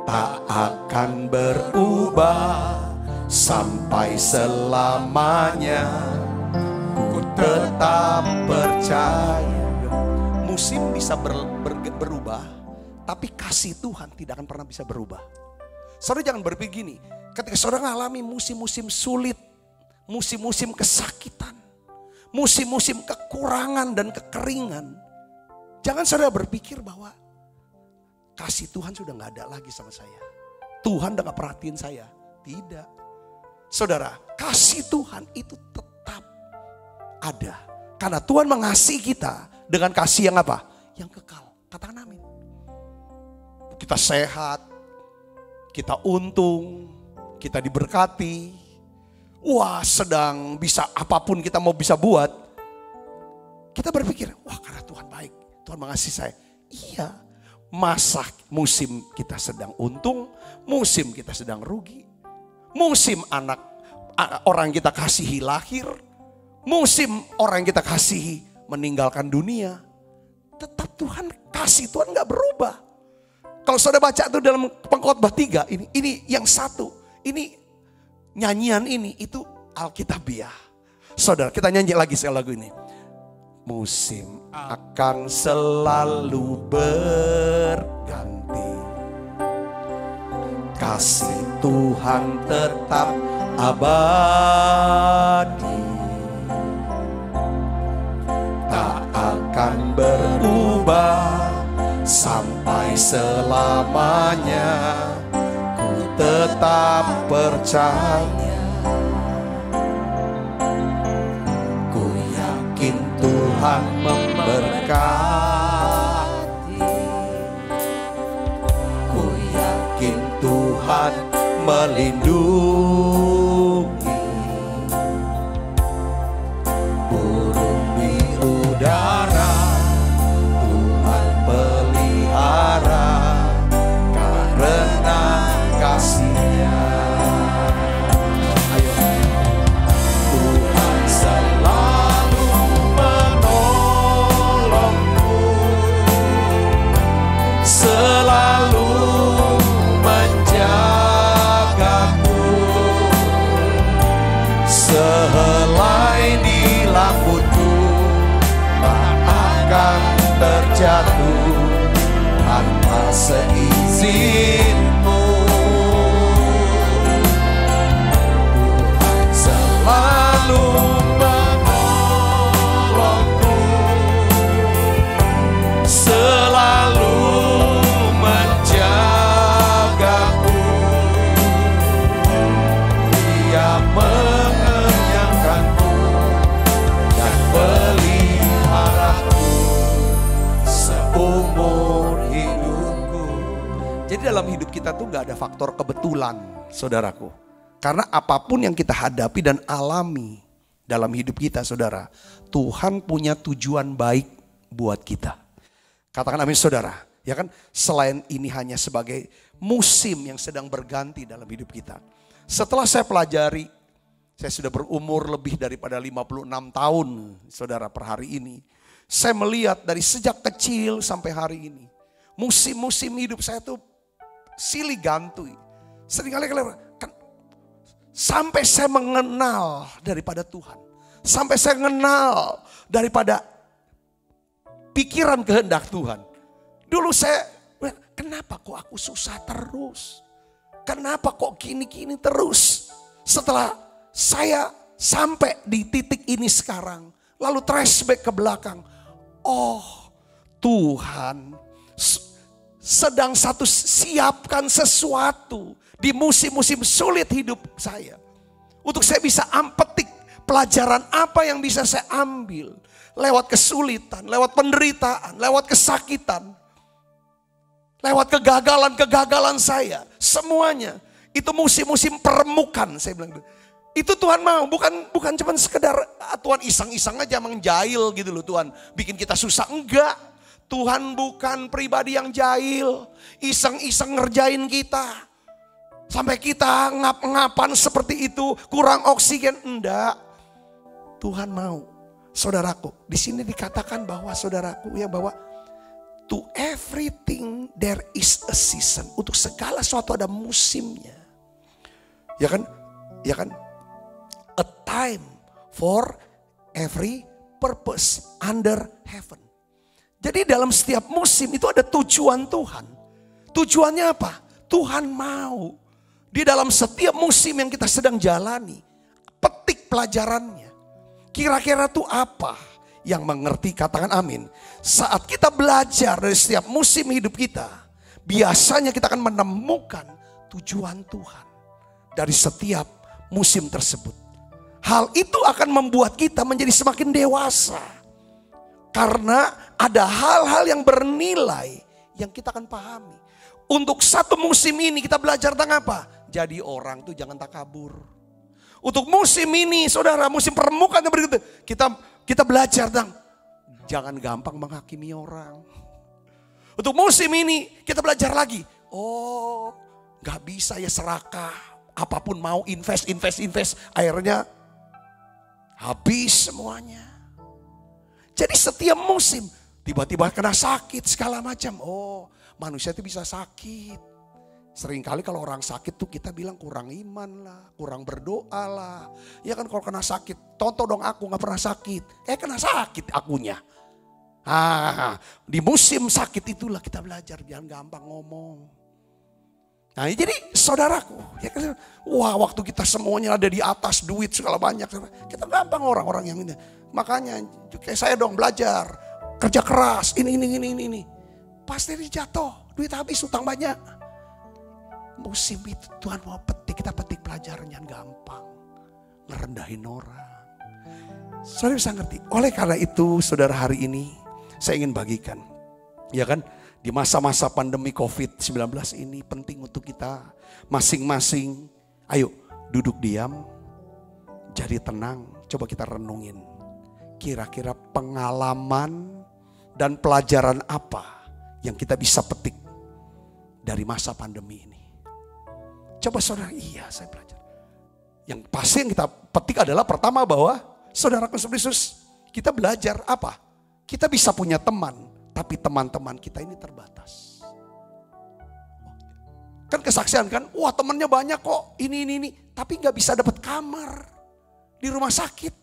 tak akan berubah sampai selamanya. Ku tetap percaya. Musim bisa berubah, tapi kasih Tuhan tidak akan pernah bisa berubah. Saudara jangan berpikir gini, ketika saudara mengalami musim-musim sulit, musim-musim kesakitan, musim-musim kekurangan dan kekeringan, jangan saudara berpikir bahwa kasih Tuhan sudah gak ada lagi sama saya. Tuhan udah gak perhatiin saya. Tidak. Saudara, kasih Tuhan itu tetap ada. Karena Tuhan mengasihi kita dengan kasih yang apa? Yang kekal. Katakan amin. Kita sehat, kita untung, kita diberkati. Wah, sedang bisa apapun kita mau bisa buat. Kita berpikir, wah karena Tuhan baik, Tuhan mengasihi saya. Iya, masa musim kita sedang untung, musim kita sedang rugi. Musim orang kita kasihi lahir, musim orang kita kasihi meninggalkan dunia. Tetap kasih Tuhan gak berubah. Kalau saudara baca itu dalam Pengkhotbah 3, ini yang satu, ini nyanyian ini itu Alkitabiah. Saudara, kita nyanyi lagi sekali lagu ini. Musim akan selalu berganti, kasih Tuhan tetap abadi, tak akan berubah sampai selamanya. Ku tetap percaya, ku yakin Tuhan memberkati, ku yakin Tuhan melindungi. Burung di udara Tuhan pelihara, karena kasih-Nya. Ayo. Tuhan selalu menolongku, selalu menjagaku, sehelai di lambutku tak akan terjatuh tanpa seizinmu. Tuhan selalu menolongku, selalu menjagaku, Dia mengenyangkanku dan peliharaku seumur hidupku. Jadi dalam hidup kita tuh gak ada faktor kebetulan, saudaraku. Karena apapun yang kita hadapi dan alami dalam hidup kita, saudara, Tuhan punya tujuan baik buat kita. Katakan amin saudara. Ya kan, selain ini hanya sebagai musim yang sedang berganti dalam hidup kita. Setelah saya pelajari, saya sudah berumur lebih daripada 56 tahun, saudara, per hari ini. Saya melihat dari sejak kecil sampai hari ini. Musim-musim hidup saya tuh silih gantui. Seringkali kan, sampai saya mengenal daripada Tuhan. Sampai saya mengenal daripada pikiran kehendak Tuhan. Dulu saya, kenapa kok aku susah terus? Kenapa kok gini-gini terus? Setelah saya sampai di titik ini sekarang, lalu flashback ke belakang. Oh, Tuhan sedang siapkan sesuatu di musim-musim sulit hidup saya. Untuk saya bisa petik pelajaran apa yang bisa saya ambil. Lewat kesulitan, lewat penderitaan, lewat kesakitan. Lewat kegagalan-kegagalan saya. Semuanya. Itu musim-musim peremukan, saya bilang. Itu Tuhan mau, bukan cuma sekedar Tuhan iseng-iseng aja menjahil gitu loh Tuhan. Bikin kita susah, enggak. Tuhan bukan pribadi yang jahil, iseng-iseng ngerjain kita. Sampai kita ngap-ngapan seperti itu, kurang oksigen, enggak. Tuhan mau. Saudaraku, di sini dikatakan bahwa saudaraku ya bahwa to everything there is a season. Untuk segala sesuatu ada musimnya. Ya kan? Ya kan? A time for every purpose under heaven. Jadi dalam setiap musim itu ada tujuan Tuhan. Tujuannya apa? Tuhan mau di dalam setiap musim yang kita sedang jalani, petik pelajarannya. Kira-kira tuh apa? Yang mengerti katakan amin. Saat kita belajar dari setiap musim hidup kita, biasanya kita akan menemukan tujuan Tuhan dari setiap musim tersebut. Hal itu akan membuat kita menjadi semakin dewasa. Karena ada hal-hal yang bernilai yang kita akan pahami. Untuk satu musim ini kita belajar tentang apa? Jadi orang tuh jangan takabur. Untuk musim ini saudara, musim permukaan yang berikutnya. Kita belajar tentang jangan gampang menghakimi orang. Untuk musim ini kita belajar lagi. Oh gak bisa ya serakah. Apapun mau invest. Akhirnya habis semuanya. Jadi setiap musim tiba-tiba kena sakit segala macam. Oh manusia itu bisa sakit. Seringkali kalau orang sakit tuh kita bilang kurang iman lah, kurang berdoa lah. Ya kan kalau kena sakit, contoh dong aku gak pernah sakit. Kena sakit akunya. Di musim sakit itulah kita belajar jangan gampang ngomong. Nah jadi saudaraku, ya kan, wah waktu kita semuanya ada di atas duit segala banyak. Kita gampang orang-orang yang ini. Makanya kayak saya dong belajar, kerja keras, ini. Pasti jatuh, duit habis, utang banyak. Musim itu Tuhan mau kita petik pelajaran yang gampang. Ngerendahin orang. Saudara bisa ngerti. Oleh karena itu saudara hari ini saya ingin bagikan. Ya kan di masa-masa pandemi COVID-19 ini penting untuk kita masing-masing. Ayo duduk diam. Jadi tenang. Coba kita renungin. Kira-kira pengalaman dan pelajaran apa yang kita bisa petik dari masa pandemi ini. Coba saudara, iya saya belajar. Yang pasti yang kita petik adalah pertama bahwa saudara Yesus, kita belajar apa? Kita bisa punya teman, tapi teman-teman kita ini terbatas. Kan kesaksian kan, wah temannya banyak kok, ini. Tapi gak bisa dapat kamar di rumah sakit.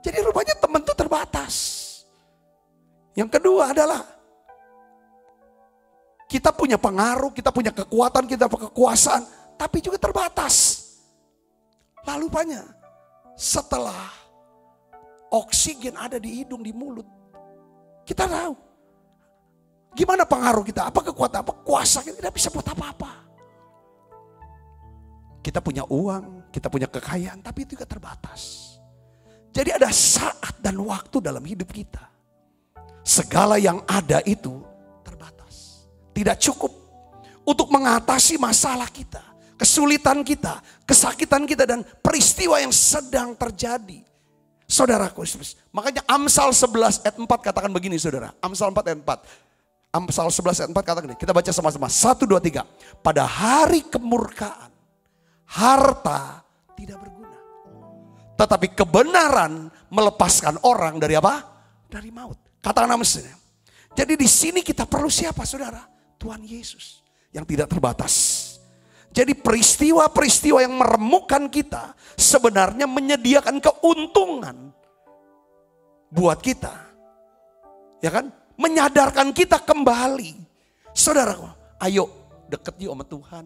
Jadi rupanya teman itu terbatas. Yang kedua adalah kita punya pengaruh, kita punya kekuatan, kita punya kekuasaan, tapi juga terbatas. Lalu banyak, setelah oksigen ada di hidung, di mulut, kita tahu gimana pengaruh kita, apa kekuatan, apa kuasa kita tidak bisa buat apa-apa. Kita punya uang, kita punya kekayaan, tapi itu juga terbatas. Jadi ada saat dan waktu dalam hidup kita. Segala yang ada itu terbatas. Tidak cukup untuk mengatasi masalah kita, kesulitan kita, kesakitan kita, dan peristiwa yang sedang terjadi. Saudaraku, makanya Amsal 11 ayat 4 katakan begini saudara. Amsal 4 ayat 4. Amsal 11 ayat 4 katakan begini. Kita baca sama-sama. 1, 2, 3. Pada hari kemurkaan, harta tidak berguna. Tetapi kebenaran melepaskan orang dari apa? Dari maut. Katakan amin. Jadi di sini kita perlu siapa saudara? Tuhan Yesus yang tidak terbatas. Jadi peristiwa-peristiwa yang meremukkan kita sebenarnya menyediakan keuntungan buat kita. Ya kan? Menyadarkan kita kembali. Saudaraku, ayo deket yuk sama Tuhan.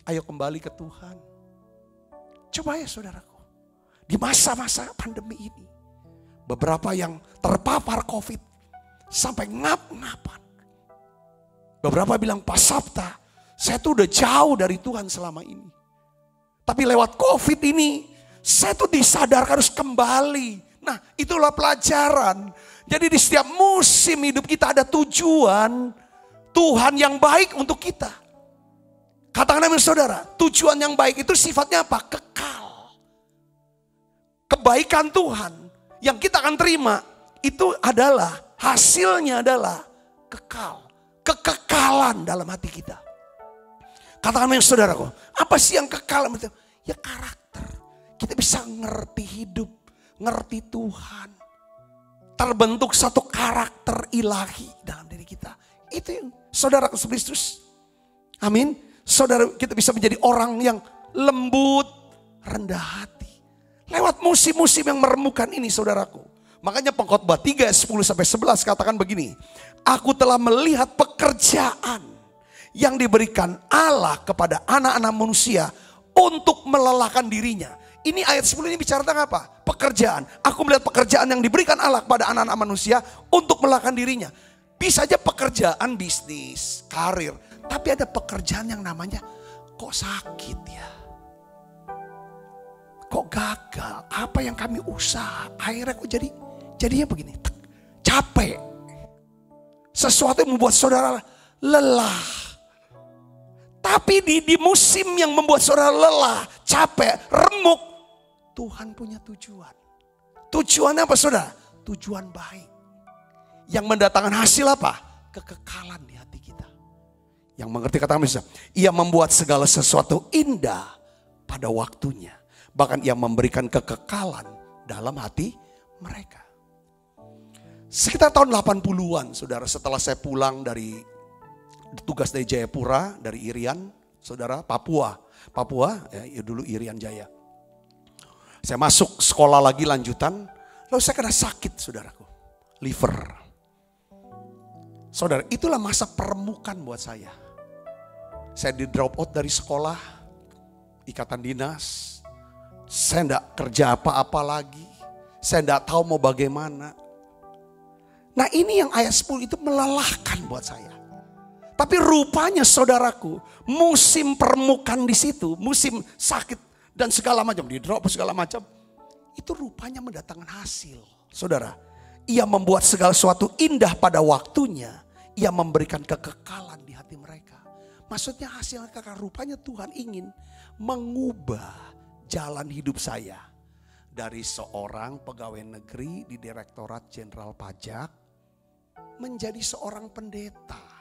Ayo kembali ke Tuhan. Coba ya saudaraku. Di masa-masa pandemi ini. Beberapa yang terpapar COVID. Sampai ngap-ngapan. Beberapa bilang, Pak Sabta, saya tuh udah jauh dari Tuhan selama ini. Tapi lewat COVID ini, saya tuh disadarkan harus kembali. Nah, itulah pelajaran. Jadi di setiap musim hidup kita ada tujuan Tuhan yang baik untuk kita. Katakan amin saudara, tujuan yang baik itu sifatnya apa? Kekal. Kebaikan Tuhan yang kita akan terima itu adalah, hasilnya adalah kekal. Kekekalan dalam hati kita. Katakan amin saudaraku, apa sih yang kekal? Ya karakter. Kita bisa ngerti hidup, ngerti Tuhan. Terbentuk satu karakter ilahi dalam diri kita. Itu yang saudaraku Kristus. Amin. Saudara, kita bisa menjadi orang yang lembut, rendah hati. Lewat musim-musim yang meremukkan ini saudaraku. Makanya Pengkhotbah 3 ayat 10-11 katakan begini. Aku telah melihat pekerjaan yang diberikan Allah kepada anak-anak manusia untuk melelahkan dirinya. Ini ayat 10 ini bicara tentang apa? Pekerjaan. Aku melihat pekerjaan yang diberikan Allah kepada anak-anak manusia untuk melelahkan dirinya. Bisa aja pekerjaan bisnis, karir. Tapi ada pekerjaan yang namanya kok sakit ya. Kok gagal. Apa yang kami usaha. Akhirnya kok jadinya begini. Capek. Sesuatu yang membuat saudara lelah. Tapi di musim yang membuat saudara lelah, capek, remuk, Tuhan punya tujuan. Tujuannya apa saudara? Tujuan baik. Yang mendatangkan hasil apa? Kekekalan di hati kita. Yang mengerti kata Yesus, ia membuat segala sesuatu indah pada waktunya. Bahkan ia memberikan kekekalan dalam hati mereka. Sekitar tahun 80-an saudara, setelah saya pulang dari tugas dari Jayapura, dari Irian, saudara, Papua ya dulu Irian Jaya. Saya masuk sekolah lagi lanjutan, lalu saya kena sakit saudaraku, liver. Saudara, itulah masa peremukan buat saya. Saya di drop out dari sekolah, ikatan dinas, saya enggak kerja apa-apa lagi, saya enggak tahu mau bagaimana. Nah ini yang ayat 10 itu melelahkan buat saya. Tapi rupanya saudaraku, musim permukaan di situ, musim sakit dan segala macam, di drop segala macam, itu rupanya mendatangkan hasil. Saudara, ia membuat segala sesuatu indah pada waktunya, ia memberikan kekekalan di hati mereka. Maksudnya hasilnya kekal, rupanya Tuhan ingin mengubah jalan hidup saya. Dari seorang pegawai negeri di Direktorat Jenderal Pajak, menjadi seorang pendeta.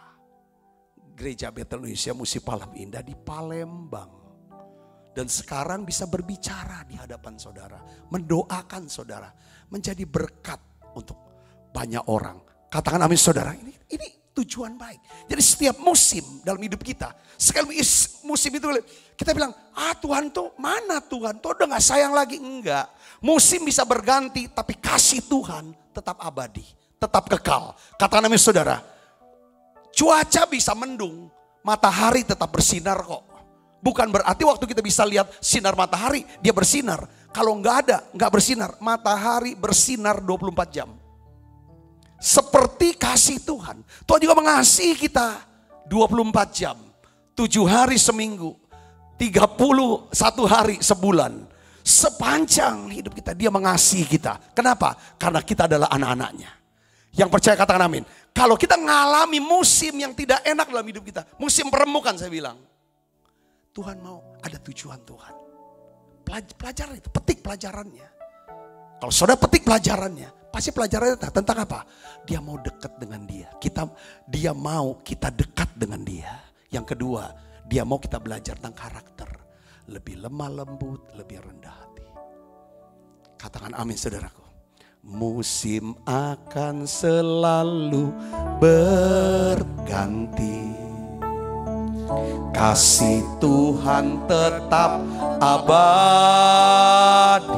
Gereja Bethel Indonesia Musi Palam Indah di Palembang. Dan sekarang bisa berbicara di hadapan saudara. Mendoakan saudara. Menjadi berkat untuk banyak orang. Katakan amin saudara. Ini tujuan baik. Jadi setiap musim dalam hidup kita. Sekali musim itu kita bilang, Tuhan tuh mana Tuhan? Tuh udah gak sayang lagi. Enggak. Musim bisa berganti tapi kasih Tuhan tetap abadi. Tetap kekal. Katakan amin saudara. Cuaca bisa mendung, matahari tetap bersinar kok. Bukan berarti waktu kita bisa lihat sinar matahari, dia bersinar. Kalau nggak bersinar, matahari bersinar 24 jam. Seperti kasih Tuhan. Tuhan juga mengasihi kita 24 jam. 7 hari seminggu, 31 hari sebulan. Sepanjang hidup kita, dia mengasihi kita. Kenapa? Karena kita adalah anak-anaknya. Yang percaya katakan amin. Kalau kita ngalami musim yang tidak enak dalam hidup kita. Musim peremukan saya bilang. Tuhan mau ada tujuan Tuhan. Pelajaran itu, petik pelajarannya. Kalau saudara petik pelajarannya. Pasti pelajarannya tentang apa? Dia mau dekat dengan dia. Dia mau kita dekat dengan dia. Yang kedua, dia mau kita belajar tentang karakter. Lebih lemah lembut, lebih rendah hati. Katakan amin saudaraku. Musim akan selalu berganti, kasih Tuhan tetap abadi,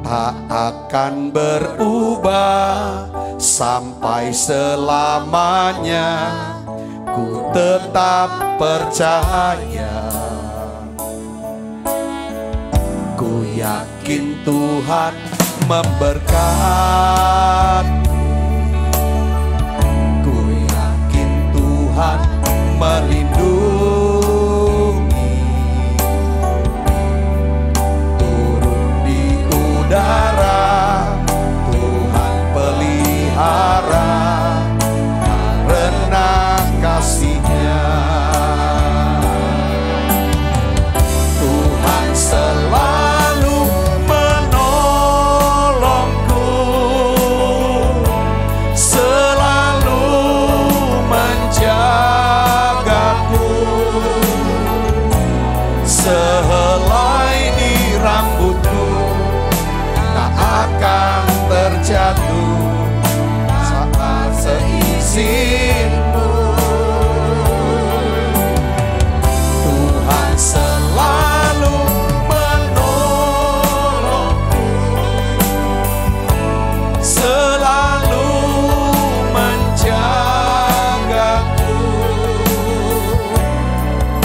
tak akan berubah sampai selamanya. Ku tetap percaya, ku yakin Tuhan memberkati, ku yakin Tuhan melindungi, turun di udara Tuhan pelihara karena kasih-Nya. Tuhan selalu menolongku, selalu menjagaku, sehelai di rambutku tak akan terjatuh saat seizinmu. Tuhan selalu menolongku, selalu menjagaku,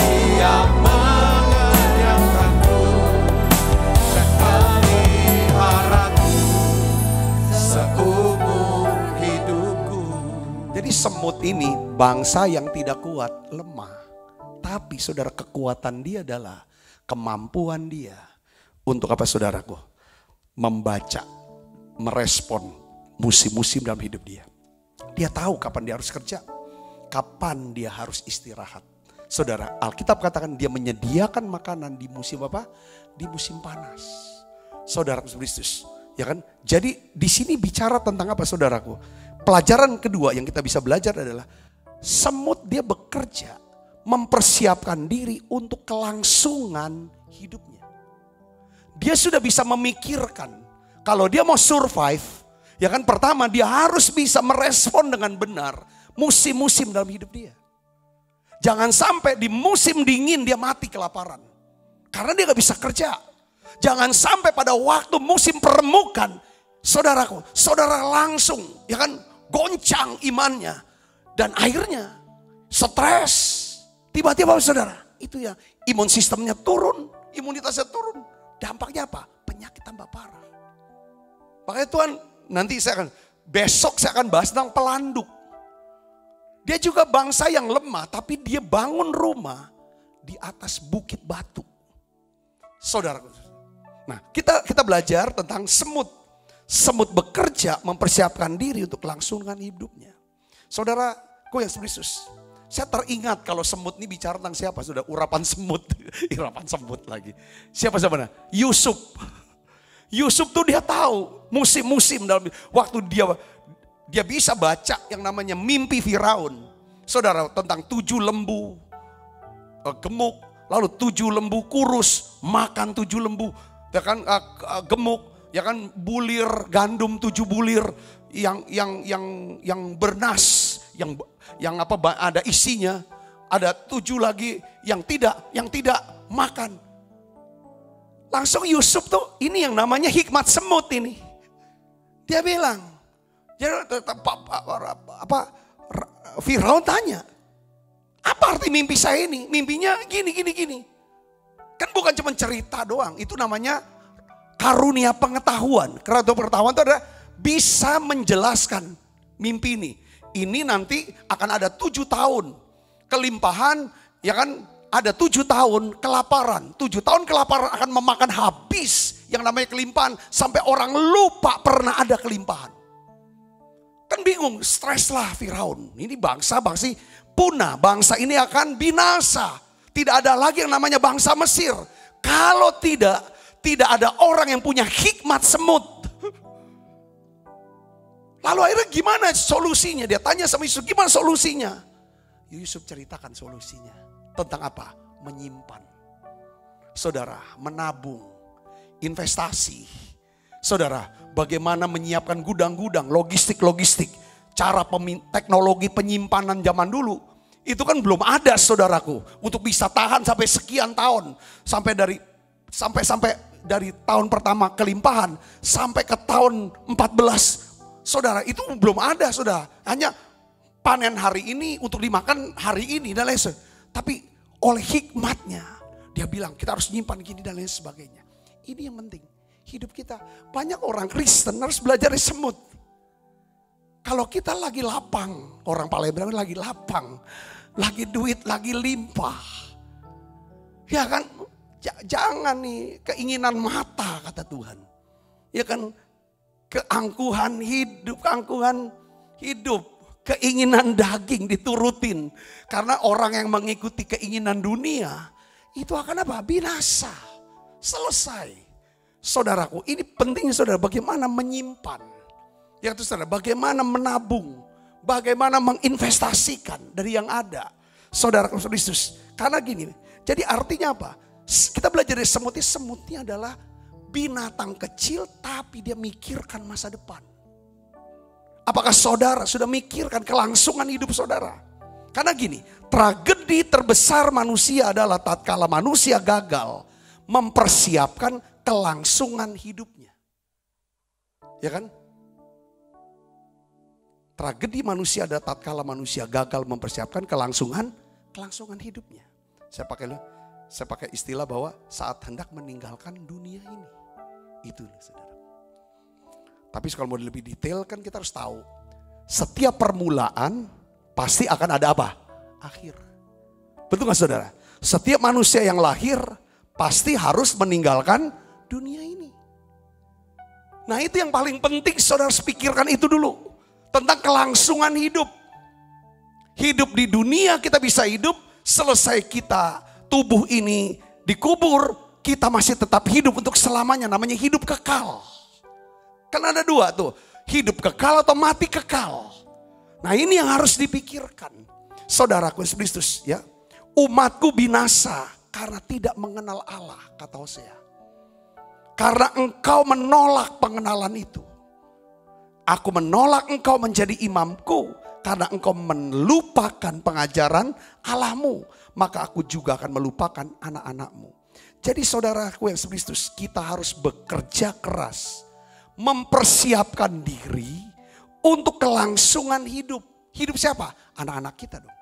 Dia mengenyangkanku dan meliharaku seumur hidupku. Jadi semut ini bangsa yang tidak kuat, lemah. Tapi saudara, kekuatan dia adalah kemampuan dia untuk apa saudaraku? Membaca, merespon musim-musim dalam hidup dia. Dia tahu kapan dia harus kerja, kapan dia harus istirahat. Saudara, Alkitab katakan dia menyediakan makanan di musim apa? Di musim panas. Saudara Kristus, ya kan? Jadi di sini bicara tentang apa saudaraku? Pelajaran kedua yang kita bisa belajar adalah semut dia bekerja mempersiapkan diri untuk kelangsungan hidupnya. Dia sudah bisa memikirkan kalau dia mau survive, ya kan, pertama dia harus bisa merespon dengan benar musim-musim dalam hidup dia. Jangan sampai di musim dingin dia mati kelaparan karena dia gak bisa kerja. Jangan sampai pada waktu musim peremukan, saudaraku, saudara langsung, ya kan, goncang imannya dan akhirnya stres. Tiba-tiba saudara, itu ya imun sistemnya turun, imunitasnya turun. Dampaknya apa? Penyakit tambah parah. Makanya Tuhan, nanti besok saya akan bahas tentang pelanduk. Dia juga bangsa yang lemah, tapi dia bangun rumah di atas bukit batu. Saudara, nah kita belajar tentang semut. Semut bekerja mempersiapkan diri untuk kelangsungan hidupnya. Saudaraku yang Yesus, saya teringat kalau semut ini bicara tentang siapa? Sudah urapan semut. Urapan semut lagi. Siapa? Yusuf. Yusuf tuh dia tahu musim-musim dalam waktu dia bisa baca yang namanya mimpi Firaun. Saudara, tentang 7 lembu gemuk, lalu 7 lembu kurus makan 7 lembu, ya kan, gemuk, ya kan, bulir gandum 7 bulir yang bernas. Yang apa ada isinya, ada 7 lagi yang tidak makan. Langsung Yusuf tuh ini yang namanya hikmat semut ini. Dia bilang, Firaun tanya, apa arti mimpi saya ini? Mimpinya gini. Kan bukan cuma cerita doang, itu namanya karunia pengetahuan. Karunia pengetahuan itu adalah bisa menjelaskan mimpi ini. Ini nanti akan ada 7 tahun kelimpahan, ya kan, ada 7 tahun kelaparan. 7 tahun kelaparan akan memakan habis yang namanya kelimpahan sampai orang lupa pernah ada kelimpahan. Kan bingung, stres lah Firaun. Ini bangsa punah, bangsa ini akan binasa. Tidak ada lagi yang namanya bangsa Mesir. Kalau tidak ada orang yang punya hikmat semut. Lalu akhirnya gimana solusinya? Dia tanya sama Yusuf, gimana solusinya? Yusuf ceritakan solusinya. Tentang apa? Menyimpan. Saudara, menabung. investasi. Saudara, bagaimana menyiapkan gudang-gudang, logistik-logistik, cara teknologi penyimpanan zaman dulu. Itu kan belum ada saudaraku, untuk bisa tahan sampai sekian tahun. Sampai dari tahun pertama kelimpahan sampai ke tahun 14. Saudara, itu belum ada saudara. Hanya panen hari ini untuk dimakan hari ini dan lain sebagainya. Tapi oleh hikmatnya dia bilang kita harus nyimpan gini dan lain sebagainya. Ini yang penting. Hidup kita, banyak orang Kristen harus belajar dari semut. Kalau kita lagi lapang, orang Palembang lagi lapang, lagi duit, lagi limpah. Ya kan, jangan nih keinginan mata kata Tuhan. Ya kan, keangkuhan hidup, keinginan daging diturutin. Karena orang yang mengikuti keinginan dunia, itu akan apa? Binasa, selesai. Saudaraku, ini penting saudara, bagaimana menyimpan. Ya itu saudara, bagaimana menabung, bagaimana menginvestasikan dari yang ada. Saudaraku Kristus, karena gini, jadi artinya apa? Kita belajar dari semutnya adalah binatang kecil tapi dia mikirkan masa depan. Apakah saudara sudah mikirkan kelangsungan hidup saudara? Karena gini, tragedi terbesar manusia adalah tatkala manusia gagal mempersiapkan kelangsungan hidupnya. Ya kan? Tragedi manusia adalah tatkala manusia gagal mempersiapkan kelangsungan hidupnya. Saya pakai istilah bahwa saat hendak meninggalkan dunia ini. Itu saudara. Tapi kalau mau lebih detail kan kita harus tahu. Setiap permulaan pasti akan ada apa? Akhir. Betul gak saudara? Setiap manusia yang lahir pasti harus meninggalkan dunia ini. Nah itu yang paling penting saudara pikirkan itu dulu. Tentang kelangsungan hidup. Hidup di dunia kita bisa hidup, selesai kita tubuh ini dikubur, kita masih tetap hidup untuk selamanya, namanya hidup kekal. Kan ada dua tuh, hidup kekal atau mati kekal. Nah ini yang harus dipikirkan. Saudaraku Kristus ya, umatku binasa karena tidak mengenal Allah, kata Hosea. Karena engkau menolak pengenalan itu. Aku menolak engkau menjadi imamku karena engkau melupakan pengajaran Allahmu. Maka aku juga akan melupakan anak-anakmu. Jadi saudaraku yang Kristus, kita harus bekerja keras. Mempersiapkan diri untuk kelangsungan hidup. Hidup siapa? Anak-anak kita dong.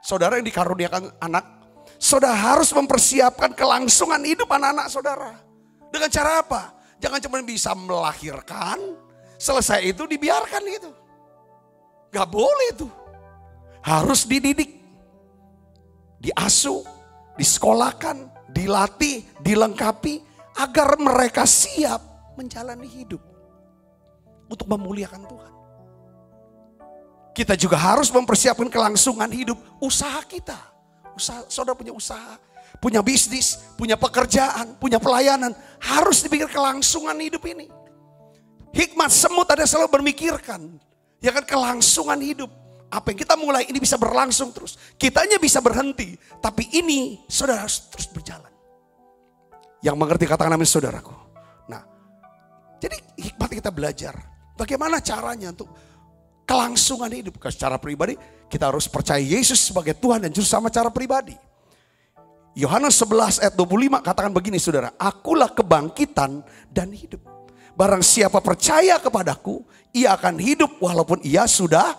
Saudara yang dikaruniakan anak, saudara harus mempersiapkan kelangsungan hidup anak-anak saudara. Dengan cara apa? Jangan cuma bisa melahirkan, selesai itu dibiarkan gitu. Gak boleh itu. Harus dididik, diasuh, disekolahkan, dilatih, dilengkapi agar mereka siap menjalani hidup untuk memuliakan Tuhan. Kita juga harus mempersiapkan kelangsungan hidup usaha kita. Saudara punya usaha, punya bisnis, punya pekerjaan, punya pelayanan. Harus dipikir kelangsungan hidup ini. Hikmat semut ada selalu bermikirkan. Ya kan, kelangsungan hidup. Apa yang kita mulai ini bisa berlangsung terus. Kitanya bisa berhenti. Tapi ini saudara harus terus berjalan. Yang mengerti katakan amin saudaraku. Nah, jadi hikmat kita belajar. Bagaimana caranya untuk kelangsungan hidup. Secara pribadi kita harus percaya Yesus sebagai Tuhan dan Juru Selamat secara pribadi. Yohanes 11 ayat 25 katakan begini saudara. Akulah kebangkitan dan hidup. Barang siapa percaya kepadaku, ia akan hidup walaupun ia sudah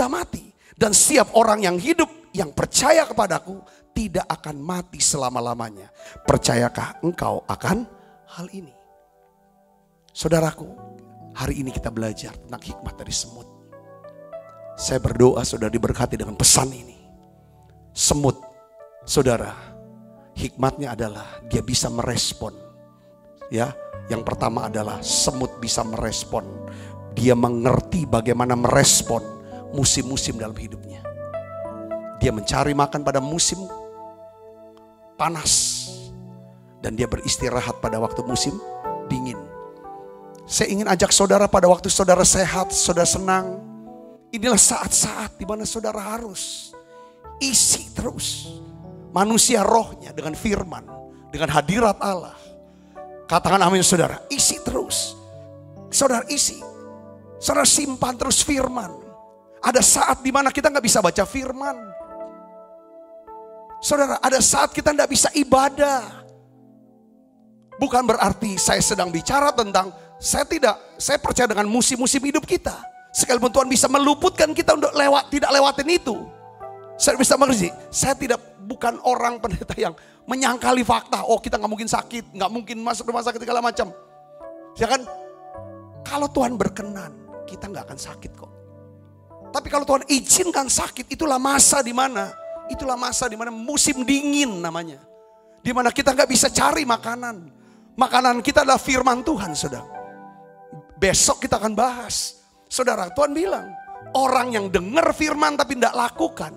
mati. Dan setiap orang yang hidup, yang percaya kepadaku, tidak akan mati selama-lamanya. Percayakah engkau akan hal ini? Saudaraku, hari ini kita belajar tentang hikmat dari semut. Saya berdoa saudara diberkati dengan pesan ini. Semut, saudara, hikmatnya adalah dia bisa merespon. Ya, yang pertama adalah semut bisa merespon. Dia mengerti bagaimana merespon musim-musim dalam hidupnya. Dia mencari makan pada musim panas. Dan dia beristirahat pada waktu musim dingin. Saya ingin ajak saudara pada waktu saudara sehat, saudara senang. Inilah saat-saat di mana saudara harus isi terus manusia rohnya dengan firman, dengan hadirat Allah. Katakan amin saudara. Isi terus. Saudara isi. Saudara simpan terus firman. Ada saat dimana kita gak bisa baca firman. Saudara, ada saat kita gak bisa ibadah. Bukan berarti saya sedang bicara tentang saya percaya dengan musim-musim hidup kita. Sekalipun Tuhan bisa meluputkan kita untuk tidak lewatin itu. Saya bisa mengerti. Saya bukan orang pendeta yang menyangkali fakta. Oh, kita nggak mungkin sakit, nggak mungkin masuk rumah sakit segala macam. Ya kan? Kalau Tuhan berkenan, kita nggak akan sakit kok. Tapi kalau Tuhan izinkan sakit, itulah masa di mana musim dingin namanya. Di mana kita nggak bisa cari makanan. Makanan kita adalah firman Tuhan, saudara. Besok kita akan bahas. Saudara, Tuhan bilang, orang yang dengar firman tapi tidak lakukan,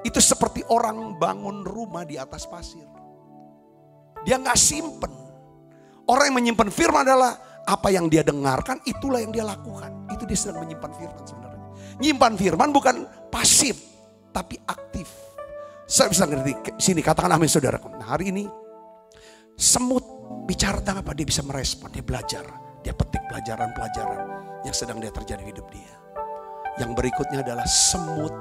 itu seperti orang bangun rumah di atas pasir. Dia nggak simpen. Orang yang menyimpan firman adalah apa yang dia dengarkan, itulah yang dia lakukan. Itu dia sedang menyimpan firman sebenarnya. Nyimpan firman bukan pasif, tapi aktif. Saya bisa ngerti. Sini katakan amin saudara. Nah, hari ini semut bicara tentang apa? Dia bisa merespon, dia belajar. Dia petik pelajaran-pelajaran yang sedang dia terjadi di hidup dia. Yang berikutnya adalah semut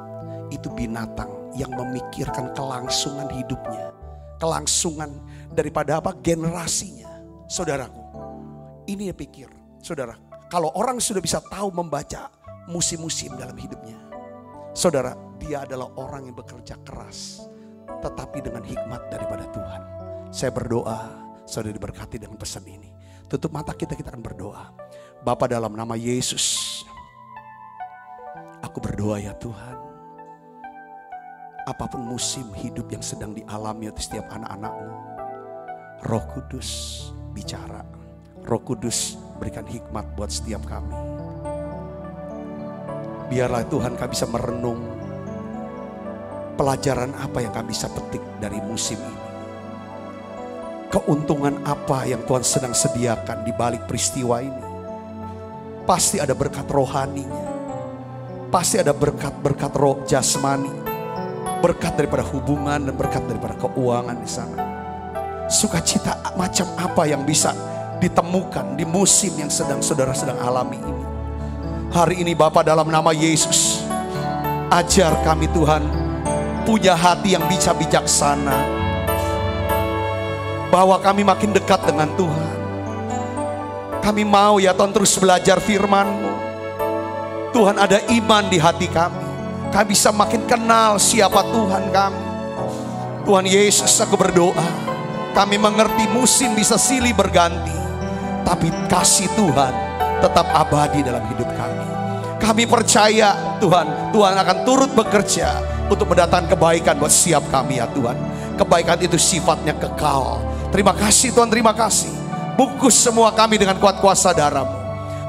itu binatang yang memikirkan kelangsungan hidupnya. Kelangsungan daripada apa? Generasinya. Saudaraku, ini dia pikir. Saudara, kalau orang sudah bisa tahu membaca musim-musim dalam hidupnya. Saudara, dia adalah orang yang bekerja keras. Tetapi dengan hikmat daripada Tuhan. Saya berdoa, saudara diberkati dengan pesan ini. Tutup mata kita akan berdoa. Bapa dalam nama Yesus, aku berdoa ya Tuhan. Apapun musim hidup yang sedang dialami oleh setiap anak-anak-Mu, Roh Kudus bicara. Roh Kudus berikan hikmat buat setiap kami. Biarlah Tuhan kami bisa merenung pelajaran apa yang kami bisa petik dari musim ini. Keuntungan apa yang Tuhan sedang sediakan di balik peristiwa ini. Pasti ada berkat rohaninya. Pasti ada berkat-berkat roh jasmani. Berkat daripada hubungan dan berkat daripada keuangan di sana. Sukacita macam apa yang bisa ditemukan di musim yang saudara sedang alami ini. Hari ini Bapa dalam nama Yesus, ajar kami Tuhan punya hati yang bisa bijaksana. Bahwa kami makin dekat dengan Tuhan. Kami mau ya Tuhan terus belajar firman-Mu. Tuhan ada iman di hati kami. Kami bisa makin kenal siapa Tuhan kami. Tuhan Yesus, aku berdoa. Kami mengerti musim bisa silih berganti. Tapi kasih Tuhan tetap abadi dalam hidup kami. Kami percaya Tuhan akan turut bekerja untuk mendatangkan kebaikan buat setiap kami ya Tuhan. Kebaikan itu sifatnya kekal. Terima kasih Tuhan, terima kasih. Bungkus semua kami dengan kuat kuasa darah-Mu.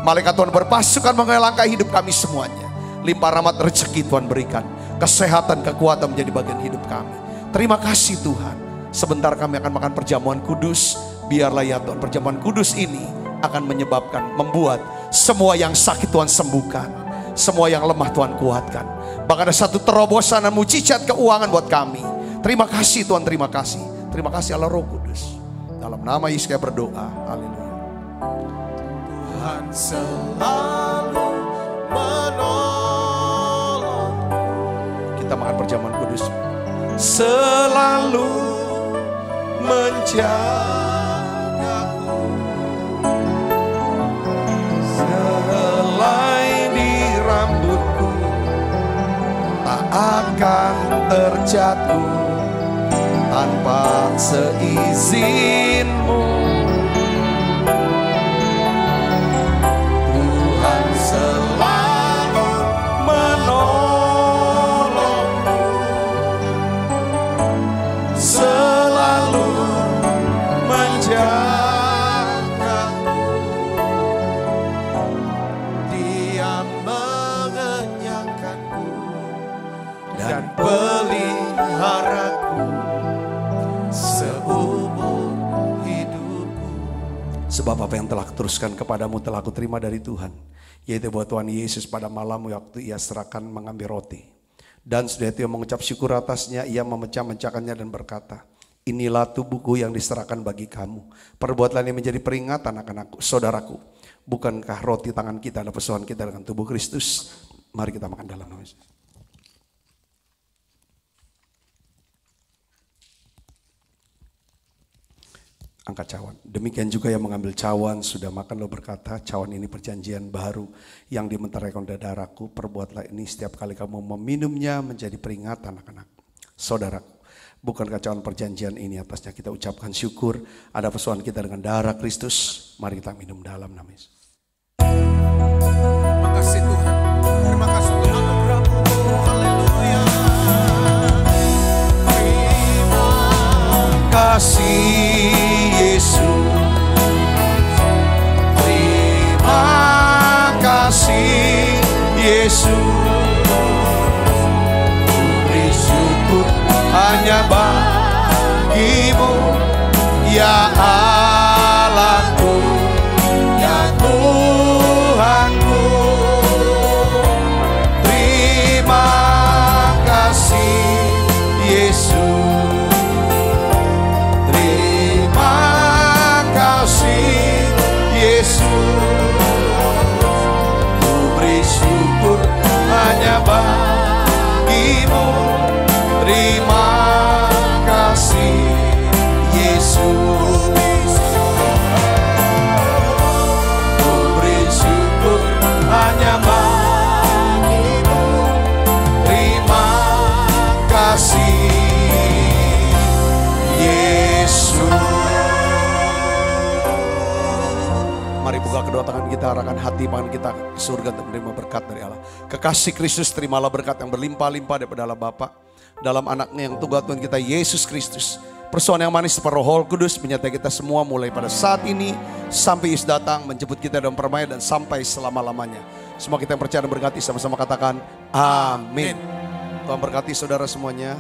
Malaikat Tuhan berpasukan mengelangkai hidup kami semuanya. Limpah rahmat rezeki Tuhan berikan. Kesehatan, kekuatan menjadi bagian hidup kami. Terima kasih Tuhan. Sebentar kami akan makan perjamuan kudus. Biarlah ya Tuhan perjamuan kudus ini akan membuat semua yang sakit Tuhan sembuhkan. Semua yang lemah Tuhan kuatkan. Bahkan ada satu terobosan dan mujizat keuangan buat kami. Terima kasih Tuhan, terima kasih. Terima kasih Allah Roh Kudus. Dalam nama Yesus saya berdoa. Haleluya. Tuhan selalu menolong. Kita makan perjamuan kudus. Selalu menjagaku. Selai di rambutku tak akan terjatuh tanpa seizin-Mu. Tuhan selalu menolongku, selalu menjagaku. Dia mengenyangkanku dan peliharaku seumur hidupku. Sebab apa yang telah kuteruskan kepadamu telah kuterima dari Tuhan, yaitu bahwa Tuhan Yesus pada malam waktu ia serahkan mengambil roti. Dan sudah itu ia mengucap syukur atasnya, ia memecah-mecahkannya dan berkata, Inilah tubuhku yang diserahkan bagi kamu. Perbuatlah ini menjadi peringatan anak-anakku, saudaraku. Bukankah roti tangan kita adalah persoalan kita dengan tubuh Kristus? Mari kita makan dalam nama Yesus. Angkat cawan. Demikian juga yang mengambil cawan sudah makan lalu berkata, cawan ini perjanjian baru yang dimenteraikan darahku. Perbuatlah ini setiap kali kamu meminumnya menjadi peringatan anak-anak. Saudaraku, bukankah cawan perjanjian ini atasnya kita ucapkan syukur? Ada persoalan kita dengan darah Kristus. Mari kita minum dalam nama Yesus. Terima kasih Tuhan. Terima kasih untuk anugerah-Mu. Haleluya. Terima kasih Yesus. Terima kasih Yesus. Beri syukur hanya bagi-Mu, ya Allahku, ya Tuhanku. Terima kasih Yesus. Terima kasih Yesus. Ku beri syukur hanya bagi-Mu. Terima kasih Yesus. Ku beri syukur hanya bagi-Mu. Terima kasih Yesus. Mari buka kedua tangan kita, arahkan hati pangan kita ke surga untuk menerima berkat dari Allah. Kekasih Kristus, terimalah berkat yang berlimpah-limpah daripada Allah Bapa, dalam anaknya yang tunggal Tuhan kita Yesus Kristus. Persoalan yang manis seperti Roh Kudus menyertai kita semua mulai pada saat ini sampai Yesus datang menjemput kita dalam permainan dan sampai selama-lamanya. Semua kita yang percaya dan berkati sama-sama katakan amin. Tuhan berkati saudara semuanya.